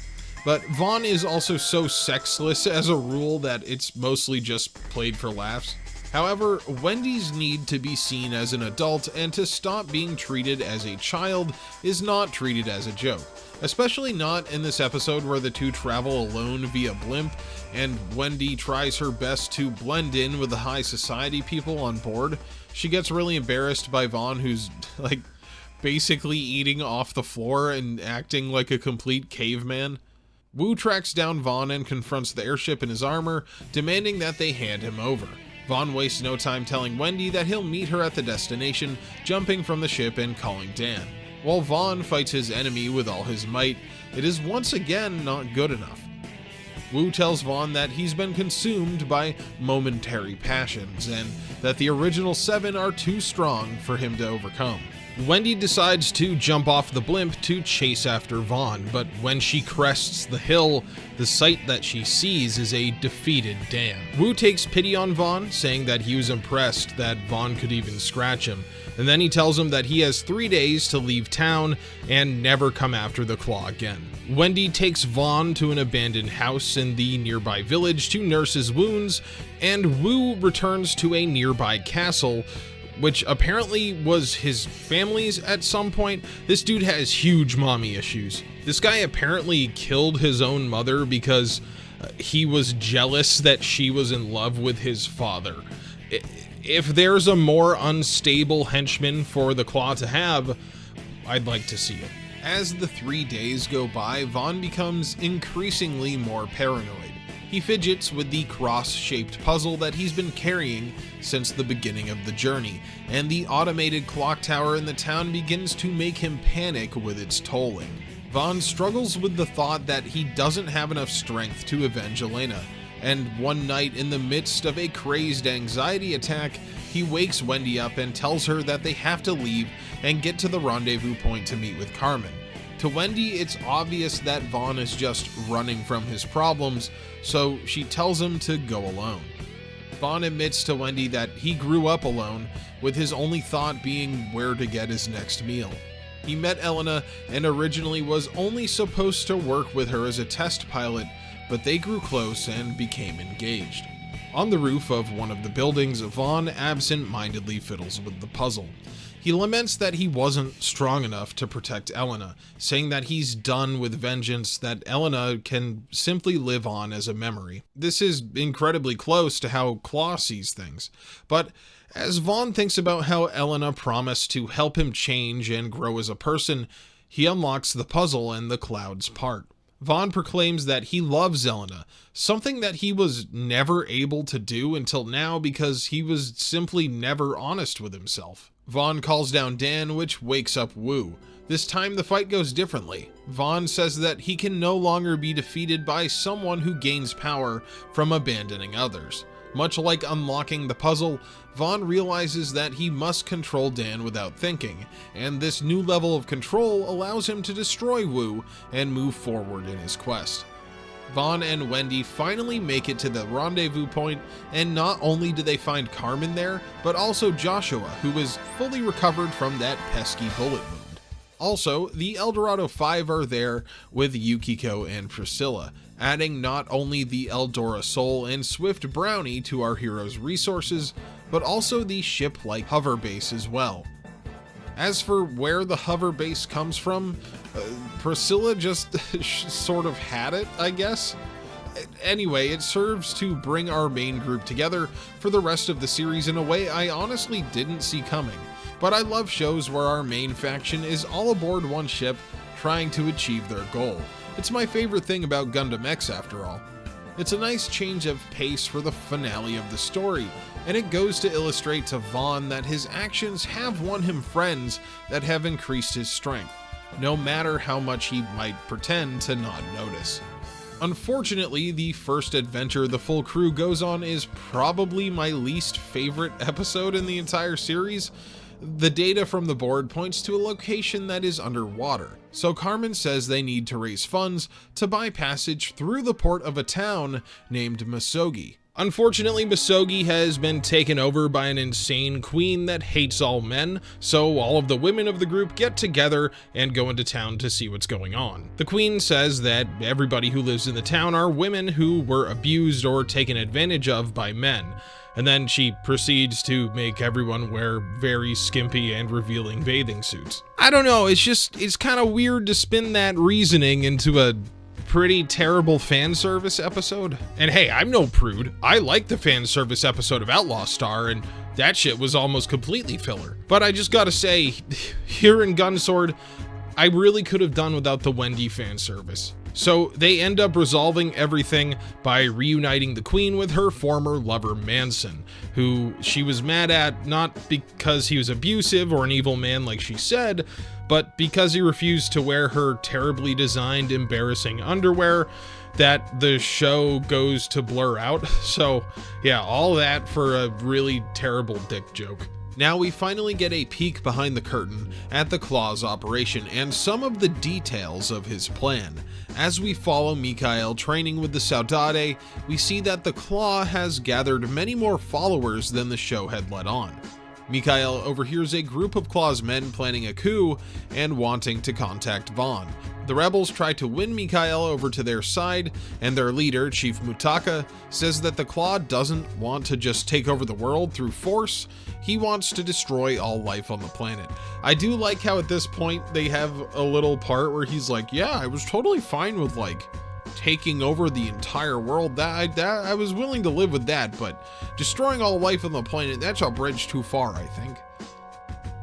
but Vaughn is also so sexless as a rule that it's mostly just played for laughs. However, Wendy's need to be seen as an adult and to stop being treated as a child is not treated as a joke, especially not in this episode where the two travel alone via blimp, and Wendy tries her best to blend in with the high society people on board. She gets really embarrassed by Vaughn, who's basically eating off the floor and acting like a complete caveman. Wu tracks down Vaughn and confronts the airship in his armor, demanding that they hand him over. Vaughn wastes no time telling Wendy that he'll meet her at the destination, jumping from the ship and calling Dan. While Vaughn fights his enemy with all his might, it is once again not good enough. Wu tells Vaughn that he's been consumed by momentary passions, and that the original 7 are too strong for him to overcome. Wendy decides to jump off the blimp to chase after Vaughn, but when she crests the hill, the sight that she sees is a defeated Dan. Wu takes pity on Vaughn, saying that he was impressed that Vaughn could even scratch him, and then he tells him that he has 3 days to leave town and never come after the Claw again. Wendy takes Vaughn to an abandoned house in the nearby village to nurse his wounds, and Wu returns to a nearby castle, which apparently was his family's at some point. This dude has huge mommy issues. This guy apparently killed his own mother because he was jealous that she was in love with his father. If there's a more unstable henchman for the Claw to have, I'd like to see it. As the 3 days go by, Vaughn becomes increasingly more paranoid. He fidgets with the cross-shaped puzzle that he's been carrying since the beginning of the journey, and the automated clock tower in the town begins to make him panic with its tolling. Vaughn struggles with the thought that he doesn't have enough strength to avenge Elena, and one night in the midst of a crazed anxiety attack, he wakes Wendy up and tells her that they have to leave and get to the rendezvous point to meet with Carmen. To Wendy, it's obvious that Vaughn is just running from his problems, so she tells him to go alone. Vaughn admits to Wendy that he grew up alone, with his only thought being where to get his next meal. He met Elena and originally was only supposed to work with her as a test pilot, but they grew close and became engaged. On the roof of one of the buildings, Vaughn absent-mindedly fiddles with the puzzle. He laments that he wasn't strong enough to protect Elena, saying that he's done with vengeance, that Elena can simply live on as a memory. This is incredibly close to how Claw sees things, but as Vaughn thinks about how Elena promised to help him change and grow as a person, he unlocks the puzzle and the clouds part. Vaughn proclaims that he loves Elena, something that he was never able to do until now because he was simply never honest with himself. Vaughn calls down Dan, which wakes up Wu. This time the fight goes differently. Vaughn says that he can no longer be defeated by someone who gains power from abandoning others. Much like unlocking the puzzle, Vaughn realizes that he must control Dan without thinking, and this new level of control allows him to destroy Wu and move forward in his quest. Vaughn and Wendy finally make it to the rendezvous point, and not only do they find Carmen there, but also Joshua, who is fully recovered from that pesky bullet wound. Also, the El Dorado 5 are there with Yukiko and Priscilla, adding not only the Eldora Soul and Swift Brownie to our heroes' resources, but also the ship-like hover base as well. As for where the hover base comes from, Priscilla just sort of had it, I guess. Anyway, it serves to bring our main group together for the rest of the series in a way I honestly didn't see coming. But I love shows where our main faction is all aboard one ship trying to achieve their goal. It's my favorite thing about Gundam X after all. It's a nice change of pace for the finale of the story, and it goes to illustrate to Vaughn that his actions have won him friends that have increased his strength, no matter how much he might pretend to not notice. Unfortunately, the first adventure the full crew goes on is probably my least favorite episode in the entire series. The data from the board points to a location that is underwater, so Carmen says they need to raise funds to buy passage through the port of a town named Misogi. Unfortunately, Misogi has been taken over by an insane queen that hates all men, so all of the women of the group get together and go into town to see what's going on. The queen says that everybody who lives in the town are women who were abused or taken advantage of by men, and then she proceeds to make everyone wear very skimpy and revealing bathing suits. I don't know, it's kind of weird to spin that reasoning into a pretty terrible fan service episode. And hey, I'm no prude. I like the fan service episode of Outlaw Star, and that shit was almost completely filler. But I just gotta say, here in Gunsword, I really could have done without the Wendy fan service. So they end up resolving everything by reuniting the queen with her former lover Manson, who she was mad at not because he was abusive or an evil man like she said, but because he refused to wear her terribly designed, embarrassing underwear that the show goes to blur out. So yeah, all that for a really terrible dick joke. Now we finally get a peek behind the curtain at the Claw's operation and some of the details of his plan. As we follow Mikhail training with the Saudade, we see that the Claw has gathered many more followers than the show had let on. Mikhail overhears a group of Claw's men planning a coup and wanting to contact Vaughn. The rebels try to win Mikhail over to their side, and their leader, Chief Mutaka, says that the Claw doesn't want to just take over the world through force, he wants to destroy all life on the planet. I do like how at this point they have a little part where he's like, yeah, I was totally fine with taking over the entire world. That I was willing to live with that, but destroying all life on the planet, that's a bridge too far, I think.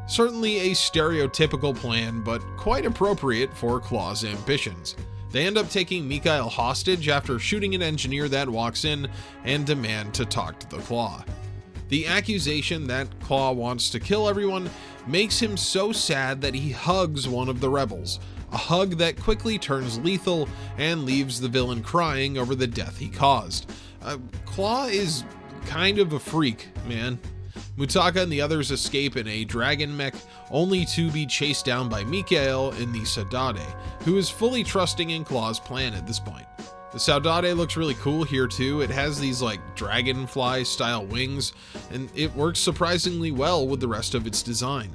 Certainly a stereotypical plan, but quite appropriate for Claw's ambitions. They end up taking Mikhail hostage after shooting an engineer that walks in and demand to talk to the Claw. The accusation that Claw wants to kill everyone makes him so sad that he hugs one of the rebels, a hug that quickly turns lethal and leaves the villain crying over the death he caused. Claw is kind of a freak, man. Mutaka and the others escape in a dragon mech, only to be chased down by Mikhail in the Saudade, who is fully trusting in Claw's plan at this point. The Saudade looks really cool here too. It has these dragonfly style wings, and it works surprisingly well with the rest of its design.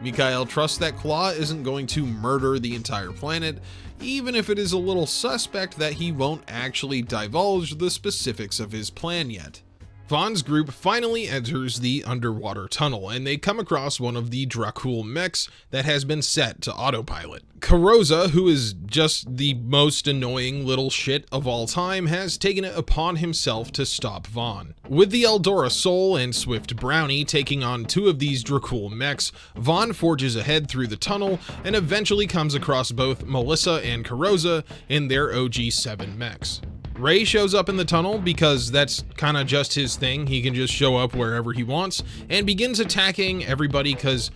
Mikhail trusts that Claw isn't going to murder the entire planet, even if it is a little suspect that he won't actually divulge the specifics of his plan yet. Vaughn's group finally enters the underwater tunnel, and they come across one of the Dracul mechs that has been set to autopilot. Karoza, who is just the most annoying little shit of all time, has taken it upon himself to stop Vaughn. With the Eldora Soul and Swift Brownie taking on two of these Dracul mechs, Vaughn forges ahead through the tunnel and eventually comes across both Melissa and Karoza in their OG-7 mechs. Ray shows up in the tunnel because that's kind of just his thing. He can just show up wherever he wants and begins attacking everybody because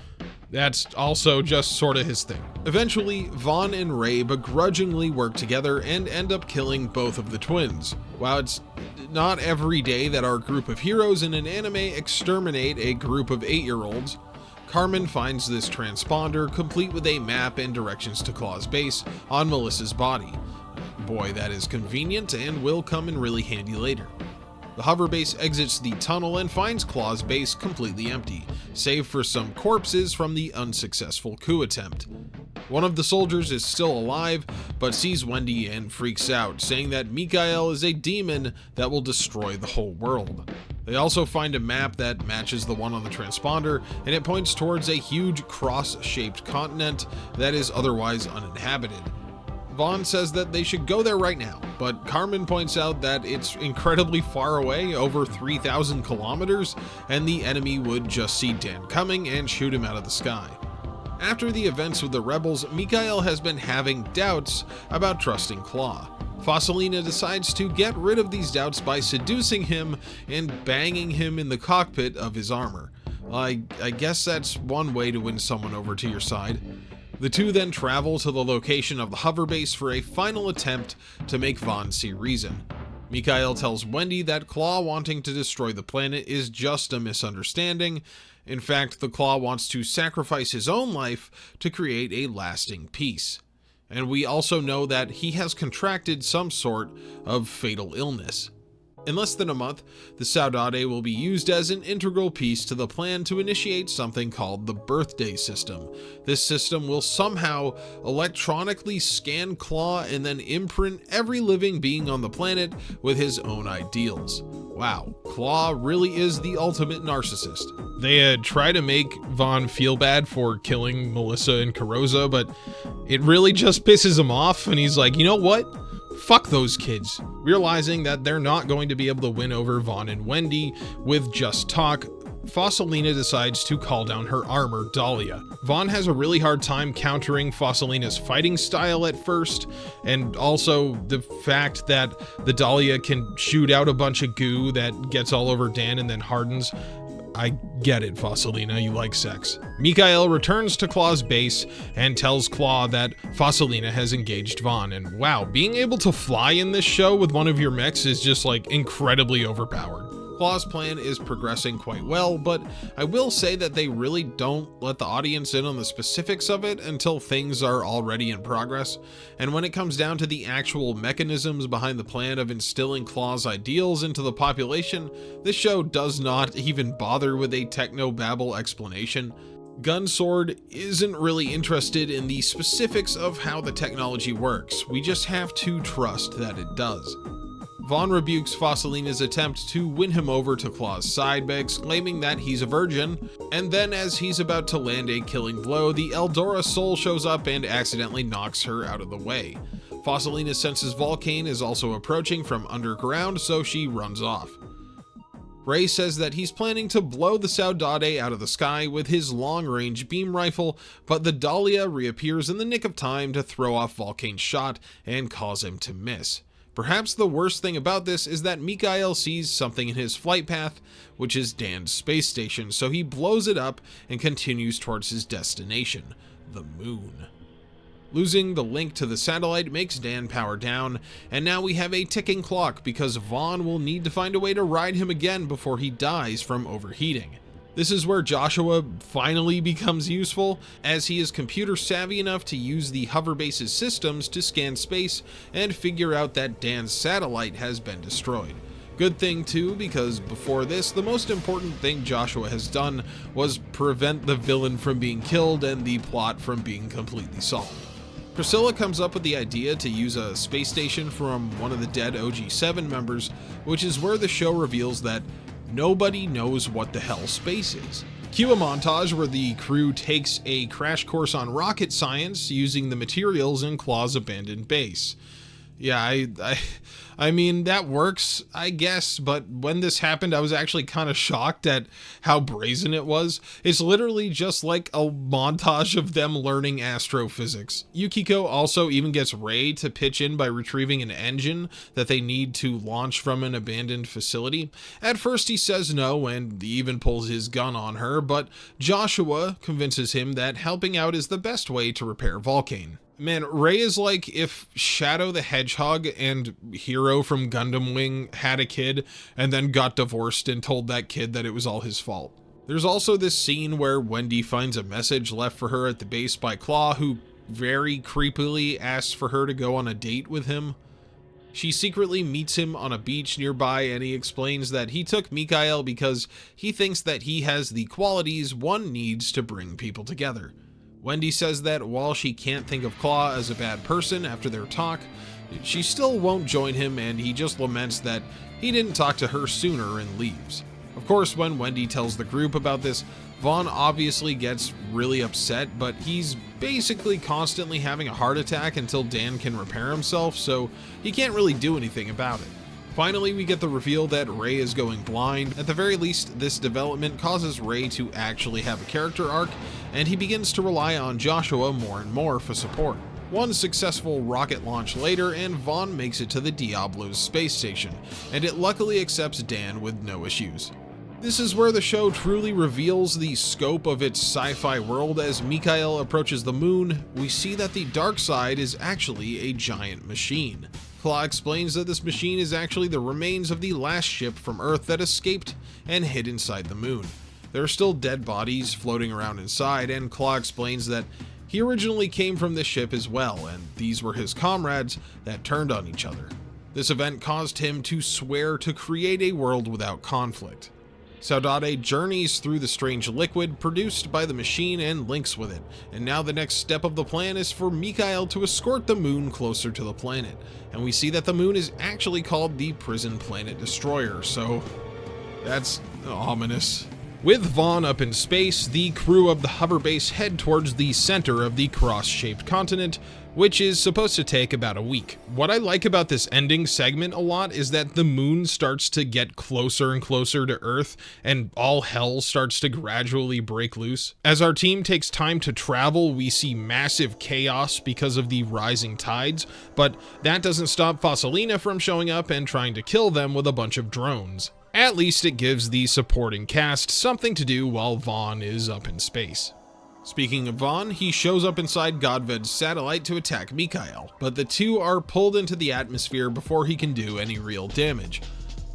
that's also just sort of his thing. Eventually, Vaughn and Ray begrudgingly work together and end up killing both of the twins. While it's not every day that our group of heroes in an anime exterminate a group of 8-year-olds, Carmen finds this transponder complete with a map and directions to Claw's base on Melissa's body. Boy, that is convenient and will come in really handy later. The hover base exits the tunnel and finds Claw's base completely empty, save for some corpses from the unsuccessful coup attempt. One of the soldiers is still alive, but sees Wendy and freaks out, saying that Mikhail is a demon that will destroy the whole world. They also find a map that matches the one on the transponder, and it points towards a huge cross-shaped continent that is otherwise uninhabited. Vaughn says that they should go there right now, but Carmen points out that it's incredibly far away, over 3,000 kilometers, and the enemy would just see Dan coming and shoot him out of the sky. After the events with the rebels, Mikhail has been having doubts about trusting Claw. Fossilina decides to get rid of these doubts by seducing him and banging him in the cockpit of his armor. I guess that's one way to win someone over to your side. The two then travel to the location of the hover base for a final attempt to make Vaughn see reason. Mikhail tells Wendy that Claw wanting to destroy the planet is just a misunderstanding. In fact, the Claw wants to sacrifice his own life to create a lasting peace. And we also know that he has contracted some sort of fatal illness. In less than a month, the Saudade will be used as an integral piece to the plan to initiate something called the birthday system. This system will somehow electronically scan Claw and then imprint every living being on the planet with his own ideals. Wow, Claw really is the ultimate narcissist. They try to make Vaughn feel bad for killing Melissa and Karoza, but it really just pisses him off, and he's like, you know what? Fuck those kids. Realizing that they're not going to be able to win over Vaughn and Wendy with just talk, Fossilina decides to call down her armor, Dahlia. Vaughn has a really hard time countering Fossilina's fighting style at first, and also the fact that the Dahlia can shoot out a bunch of goo that gets all over Dan and then hardens. I get it, Fossilina, you like sex. Mikhail returns to Claw's base and tells Claw that Fossilina has engaged Vaughn, and wow, being able to fly in this show with one of your mechs is just incredibly overpowered. Claw's plan is progressing quite well, but I will say that they really don't let the audience in on the specifics of it until things are already in progress, and when it comes down to the actual mechanisms behind the plan of instilling Claw's ideals into the population, this show does not even bother with a technobabble explanation. Gunsword isn't really interested in the specifics of how the technology works, we just have to trust that it does. Vaughn rebukes Fossilina's attempt to win him over to Claw's side by exclaiming that he's a virgin, and then as he's about to land a killing blow, the Eldora soul shows up and accidentally knocks her out of the way. Fossilina senses Volcane is also approaching from underground, so she runs off. Ray says that he's planning to blow the Saudade out of the sky with his long-range beam rifle, but the Dahlia reappears in the nick of time to throw off Volcane's shot and cause him to miss. Perhaps the worst thing about this is that Mikhail sees something in his flight path, which is Dan's space station, so he blows it up and continues towards his destination, the moon. Losing the link to the satellite makes Dan power down, and now we have a ticking clock because Vaughn will need to find a way to ride him again before he dies from overheating. This is where Joshua finally becomes useful, as he is computer savvy enough to use the hoverbase's systems to scan space and figure out that Dan's satellite has been destroyed. Good thing too, because before this, the most important thing Joshua has done was prevent the villain from being killed and the plot from being completely solved. Priscilla comes up with the idea to use a space station from one of the dead OG7 members, which is where the show reveals that nobody knows what the hell space is. Cue a montage where the crew takes a crash course on rocket science using the materials in Claw's abandoned base. Yeah, I mean, that works, I guess, but when this happened, I was actually kind of shocked at how brazen it was. It's literally just like a montage of them learning astrophysics. Yukiko also even gets Ray to pitch in by retrieving an engine that they need to launch from an abandoned facility. At first he says no and even pulls his gun on her, but Joshua convinces him that helping out is the best way to repair Volcane. Man, Ray is like if Shadow the Hedgehog and Hero from Gundam Wing had a kid and then got divorced and told that kid that it was all his fault. There's also this scene where Wendy finds a message left for her at the base by Claw, who very creepily asks for her to go on a date with him. She secretly meets him on a beach nearby, and he explains that he took Mikhail because he thinks that he has the qualities one needs to bring people together. Wendy says that while she can't think of Claw as a bad person after their talk, she still won't join him, and he just laments that he didn't talk to her sooner and leaves. Of course, when Wendy tells the group about this, Vaughn obviously gets really upset, but he's basically constantly having a heart attack until Dan can repair himself, so he can't really do anything about it. Finally, we get the reveal that Ray is going blind. At the very least, this development causes Ray to actually have a character arc, and he begins to rely on Joshua more and more for support. One successful rocket launch later, and Vaughn makes it to the Diablo's space station, and it luckily accepts Dan with no issues. This is where the show truly reveals the scope of its sci-fi world. As Mikhail approaches the moon, we see that the dark side is actually a giant machine. Claw explains that this machine is actually the remains of the last ship from Earth that escaped and hid inside the moon. There are still dead bodies floating around inside, and Claw explains that he originally came from this ship as well, and these were his comrades that turned on each other. This event caused him to swear to create a world without conflict. Saudade journeys through the strange liquid produced by the machine and links with it, and now the next step of the plan is for Mikhail to escort the moon closer to the planet, and we see that the moon is actually called the Prison Planet Destroyer, so that's ominous. With Vaughn up in space, the crew of the hover base head towards the center of the cross-shaped continent, which is supposed to take about a week. What I like about this ending segment a lot is that the moon starts to get closer and closer to Earth, and all hell starts to gradually break loose. As our team takes time to travel, we see massive chaos because of the rising tides, but that doesn't stop Fossilina from showing up and trying to kill them with a bunch of drones. At least it gives the supporting cast something to do while Vaughn is up in space. Speaking of Vaughn, he shows up inside Godved's satellite to attack Mikhail, but the two are pulled into the atmosphere before he can do any real damage.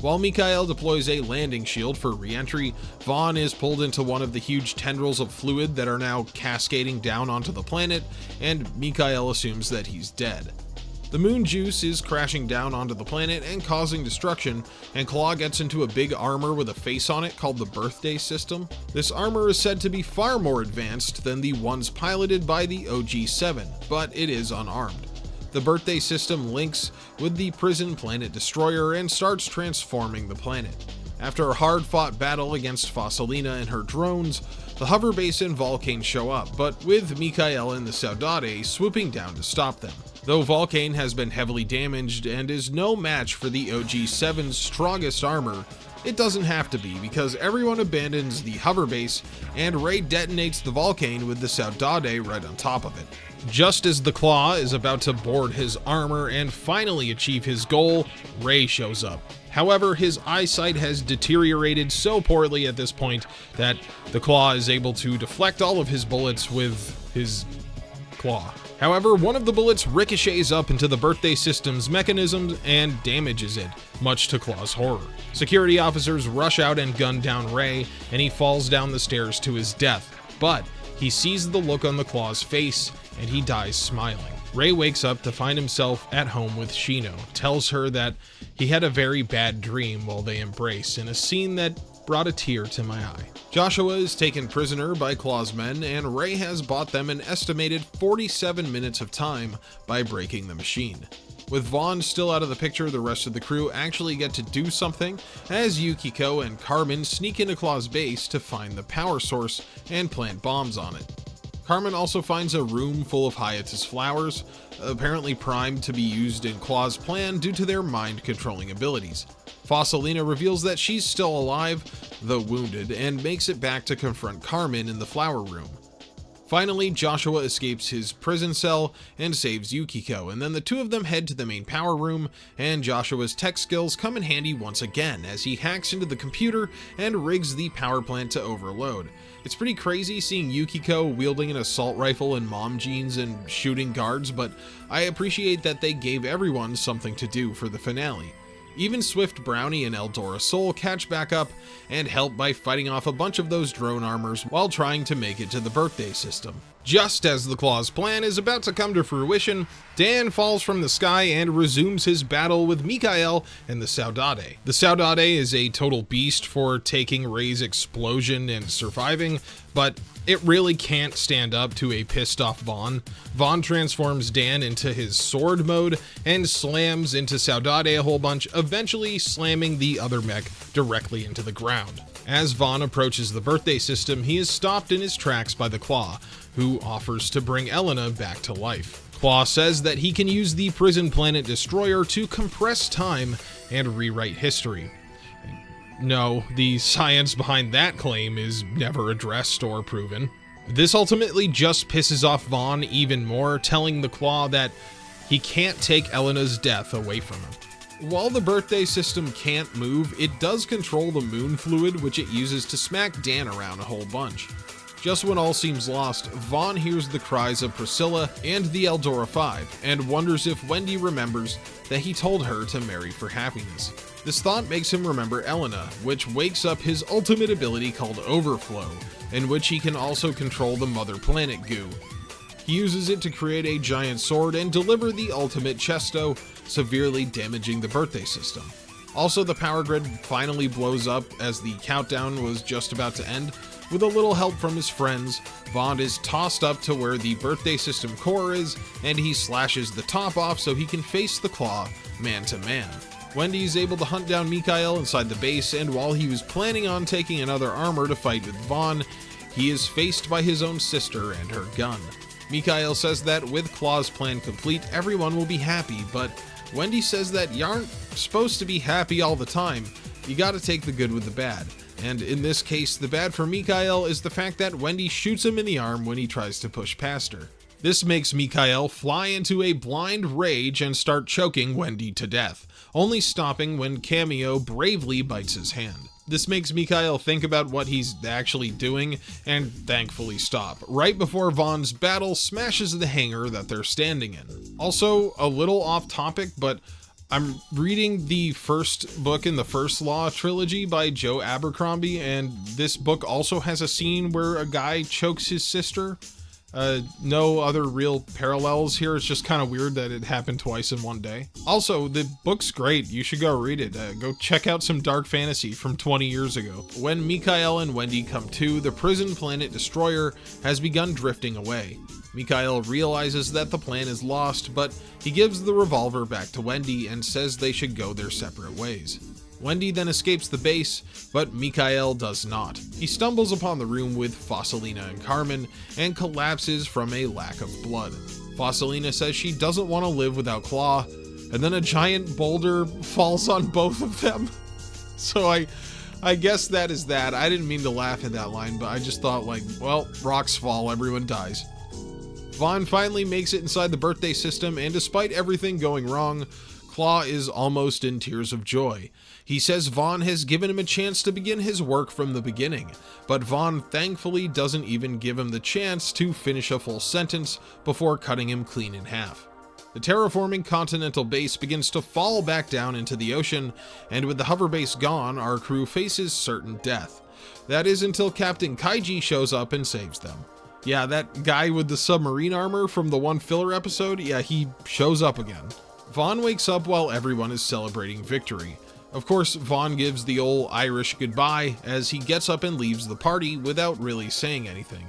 While Mikhail deploys a landing shield for re-entry, Vaughn is pulled into one of the huge tendrils of fluid that are now cascading down onto the planet, and Mikhail assumes that he's dead. The moon juice is crashing down onto the planet and causing destruction, and Claw gets into a big armor with a face on it called the Birthday System. This armor is said to be far more advanced than the ones piloted by the OG-7, but it is unarmed. The Birthday System links with the prison planet destroyer and starts transforming the planet. After a hard-fought battle against Fossilina and her drones, the hover base and Volcane show up, but with Mikhail and the Saudade swooping down to stop them. Though Volcane has been heavily damaged and is no match for the OG-7's strongest armor, it doesn't have to be because everyone abandons the hover base and Ray detonates the Volcane with the Saudade right on top of it. Just as the Claw is about to board his armor and finally achieve his goal, Ray shows up. However, his eyesight has deteriorated so poorly at this point that the Claw is able to deflect all of his bullets with his claw. However, one of the bullets ricochets up into the Birthday System's mechanism and damages it, much to Claw's horror. Security officers rush out and gun down Ray, and he falls down the stairs to his death. But he sees the look on the Claw's face, and he dies smiling. Ray wakes up to find himself at home with Shino, tells her that he had a very bad dream while they embrace, in a scene that brought a tear to my eye. Joshua is taken prisoner by Claw's men, and Ray has bought them an estimated 47 minutes of time by breaking the machine. With Vaughn still out of the picture, the rest of the crew actually get to do something, as Yukiko and Carmen sneak into Claw's base to find the power source and plant bombs on it. Carmen also finds a room full of hiatus flowers, apparently primed to be used in Claw's plan due to their mind-controlling abilities. Fossilina reveals that she's still alive, though wounded, and makes it back to confront Carmen in the flower room. Finally, Joshua escapes his prison cell and saves Yukiko, and then the two of them head to the main power room, and Joshua's tech skills come in handy once again as he hacks into the computer and rigs the power plant to overload. It's pretty crazy seeing Yukiko wielding an assault rifle in mom jeans and shooting guards, but I appreciate that they gave everyone something to do for the finale. Even Swift Brownie and Eldora Soul catch back up and help by fighting off a bunch of those drone armors while trying to make it to the Birthday System. Just as the Claw's plan is about to come to fruition, Dan falls from the sky and resumes his battle with Mikhail and the Saudade. The Saudade is a total beast for taking Ray's explosion and surviving, but it really can't stand up to a pissed off Vaughn. Vaughn transforms Dan into his sword mode and slams into Saudade a whole bunch, eventually slamming the other mech directly into the ground. As Vaughn approaches the Birthday System, he is stopped in his tracks by the Claw, who offers to bring Elena back to life. Claw says that he can use the prison planet destroyer to compress time and rewrite history. No, the science behind that claim is never addressed or proven. This ultimately just pisses off Vaughn even more, telling the Claw that he can't take Elena's death away from him. While the Birthday System can't move, it does control the moon fluid, which it uses to smack Dan around a whole bunch. Just when all seems lost, Vaughn hears the cries of Priscilla and the Eldora 5, and wonders if Wendy remembers that he told her to marry for happiness. This thought makes him remember Elena, which wakes up his ultimate ability called Overflow, in which he can also control the Mother Planet goo. He uses it to create a giant sword and deliver the ultimate Chesto, severely damaging the Birthday System. Also, the power grid finally blows up as the countdown was just about to end. With a little help from his friends, Vaughn is tossed up to where the Birthday System core is, and he slashes the top off so he can face the Claw man to man. Wendy is able to hunt down Mikhail inside the base, and while he was planning on taking another armor to fight with Vaughn, he is faced by his own sister and her gun. Mikhail says that with Claw's plan complete, everyone will be happy, but Wendy says that you aren't supposed to be happy all the time. You gotta take the good with the bad. And in this case, the bad for Mikhail is the fact that Wendy shoots him in the arm when he tries to push past her. This makes Mikhail fly into a blind rage and start choking Wendy to death, only stopping when Cameo bravely bites his hand. This makes Mikhail think about what he's actually doing and thankfully stop, right before Vaughn's battle smashes the hangar that they're standing in. Also, a little off topic, but I'm reading the first book in the First Law trilogy by Joe Abercrombie, and this book also has a scene where a guy chokes his sister. No other real parallels here. It's just kind of weird that it happened twice in one day. Also, the book's great. You should go read it. Go check out some dark fantasy from 20 years ago. When Mikhail and Wendy come to, the prison planet destroyer has begun drifting away. Mikhail realizes that the plan is lost, but he gives the revolver back to Wendy and says they should go their separate ways. Wendy then escapes the base, but Mikhail does not. He stumbles upon the room with Fossilina and Carmen and collapses from a lack of blood. Fossilina says she doesn't want to live without Claw, and then a giant boulder falls on both of them. So I guess that is that. I didn't mean to laugh at that line, but I just thought like, well, rocks fall, everyone dies. Vaughn finally makes it inside the birthday system, and despite everything going wrong, Claw is almost in tears of joy. He says Vaughn has given him a chance to begin his work from the beginning, but Vaughn thankfully doesn't even give him the chance to finish a full sentence before cutting him clean in half. The terraforming Continental base begins to fall back down into the ocean, and with the hover base gone, our crew faces certain death. That is until Captain Kaiji shows up and saves them. Yeah, that guy with the submarine armor from the one filler episode, yeah, he shows up again. Vaughn wakes up while everyone is celebrating victory. Of course, Vaughn gives the old Irish goodbye as he gets up and leaves the party without really saying anything.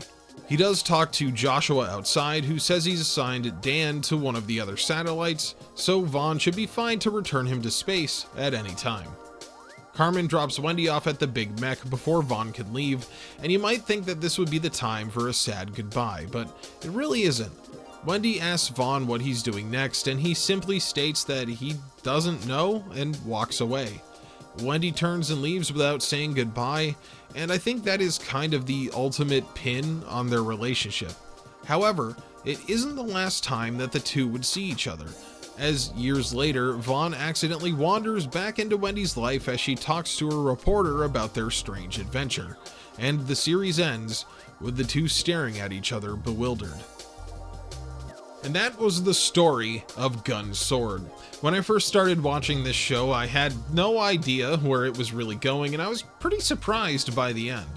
He does talk to Joshua outside, who says he's assigned Dan to one of the other satellites, so Vaughn should be fine to return him to space at any time. Carmen drops Wendy off at the big mech before Vaughn can leave, and you might think that this would be the time for a sad goodbye, but it really isn't. Wendy asks Vaughn what he's doing next, and he simply states that he doesn't know and walks away. Wendy turns and leaves without saying goodbye, and I think that is kind of the ultimate pin on their relationship. However, it isn't the last time that the two would see each other, as years later, Vaughn accidentally wanders back into Wendy's life as she talks to a reporter about their strange adventure, and the series ends with the two staring at each other bewildered. And that was the story of Gun Sword. When I first started watching this show, I had no idea where it was really going, and I was pretty surprised by the end.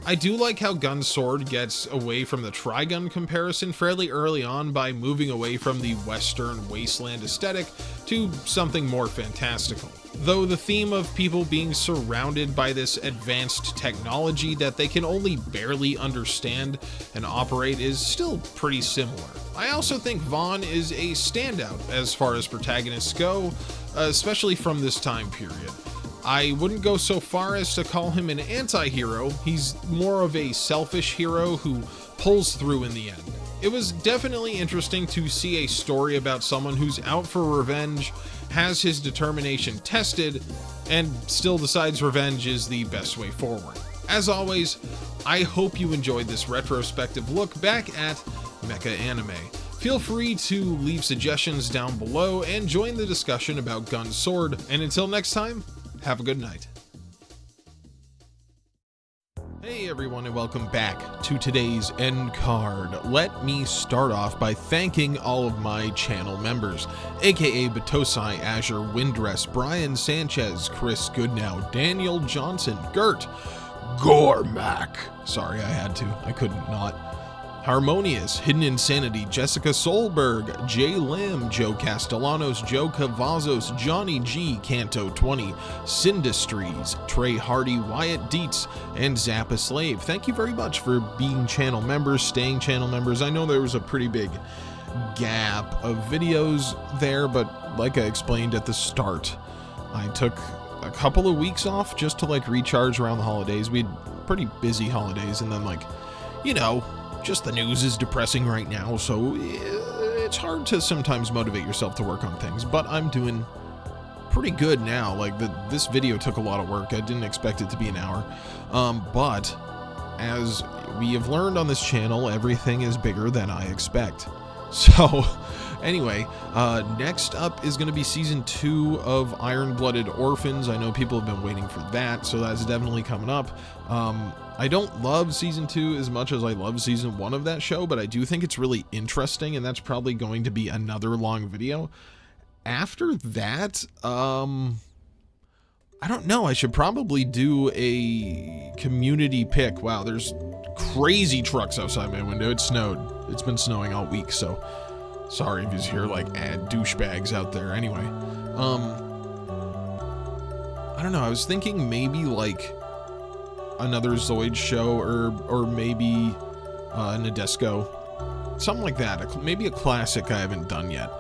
I do like how Gun Sword gets away from the Trigun comparison fairly early on by moving away from the Western wasteland aesthetic to something more fantastical. Though the theme of people being surrounded by this advanced technology that they can only barely understand and operate is still pretty similar. I also think Vaughn is a standout as far as protagonists go, especially from this time period. I wouldn't go so far as to call him an anti-hero. He's more of a selfish hero who pulls through in the end. It was definitely interesting to see a story about someone who's out for revenge, has his determination tested, and still decides revenge is the best way forward. As always, I hope you enjoyed this retrospective look back at mecha anime. Feel free to leave suggestions down below and join the discussion about Gun Sword, and until next time, have a good night. Hey everyone, and welcome back to today's end card. Let me start off by thanking all of my channel members, aka Batosai, Azure, Windress, Brian Sanchez, Chris Goodnow, Daniel Johnson, Gert, Gormac, sorry I had to, I couldn't not, Harmonious, Hidden Insanity, Jessica Solberg, Jay Lamb, Joe Castellanos, Joe Cavazos, Johnny G, Canto 20, Sindustries, Trey Hardy, Wyatt Dietz, and Zappa Slave. Thank you very much for being channel members, staying channel members. I know there was a pretty big gap of videos there, but like I explained at the start, I took a couple of weeks off just to recharge around the holidays. We had pretty busy holidays, and then just the news is depressing right now, so it's hard to sometimes motivate yourself to work on things, but I'm doing pretty good now. This video took a lot of work. I didn't expect it to be an hour, but as we have learned on this channel, everything is bigger than I expect. So anyway, next up is going to be season 2 of Iron-Blooded Orphans. I know people have been waiting for that, so that's definitely coming up. I don't love season 2 as much as I love season 1 of that show, but I do think it's really interesting, and that's probably going to be another long video. after that, I don't know. I should probably do a community pick. Wow, there's crazy trucks outside my window. It snowed. It's been snowing all week, so sorry if you hear like douchebags out there. Anyway, I don't know. I was thinking maybe like another Zoid show or maybe Nadesco, something like that. Maybe a classic I haven't done yet.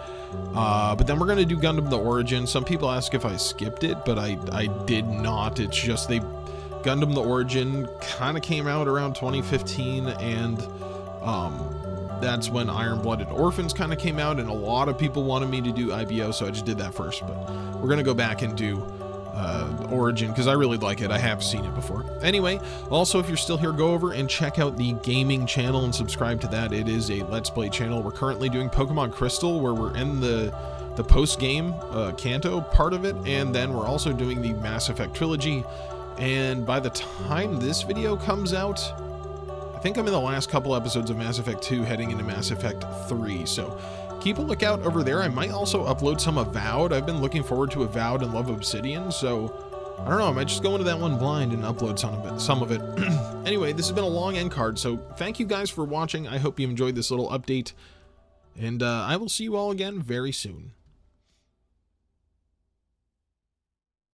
But then we're going to do Gundam The Origin. Some people ask if I skipped it, but I did not. It's just Gundam The Origin kind of came out around 2015, and that's when Iron Blooded Orphans kind of came out, and a lot of people wanted me to do IBO, so I just did that first. But we're going to go back and do Origin because I really like it. I have seen it before. Anyway, also if you're still here, go over and check out the gaming channel and subscribe to that. It is a Let's Play channel. We're currently doing Pokemon Crystal, where we're in the post-game Kanto part of it, and then we're also doing the Mass Effect trilogy. And by the time this video comes out, I think I'm in the last couple episodes of Mass Effect 2 heading into Mass Effect 3, so keep a lookout over there. I might also upload some Avowed. I've been looking forward to Avowed and love Obsidian, so I don't know, I might just go into that one blind and upload some of it. Anyway, this has been a long end card, so thank you guys for watching. I hope you enjoyed this little update, and I will see you all again very soon.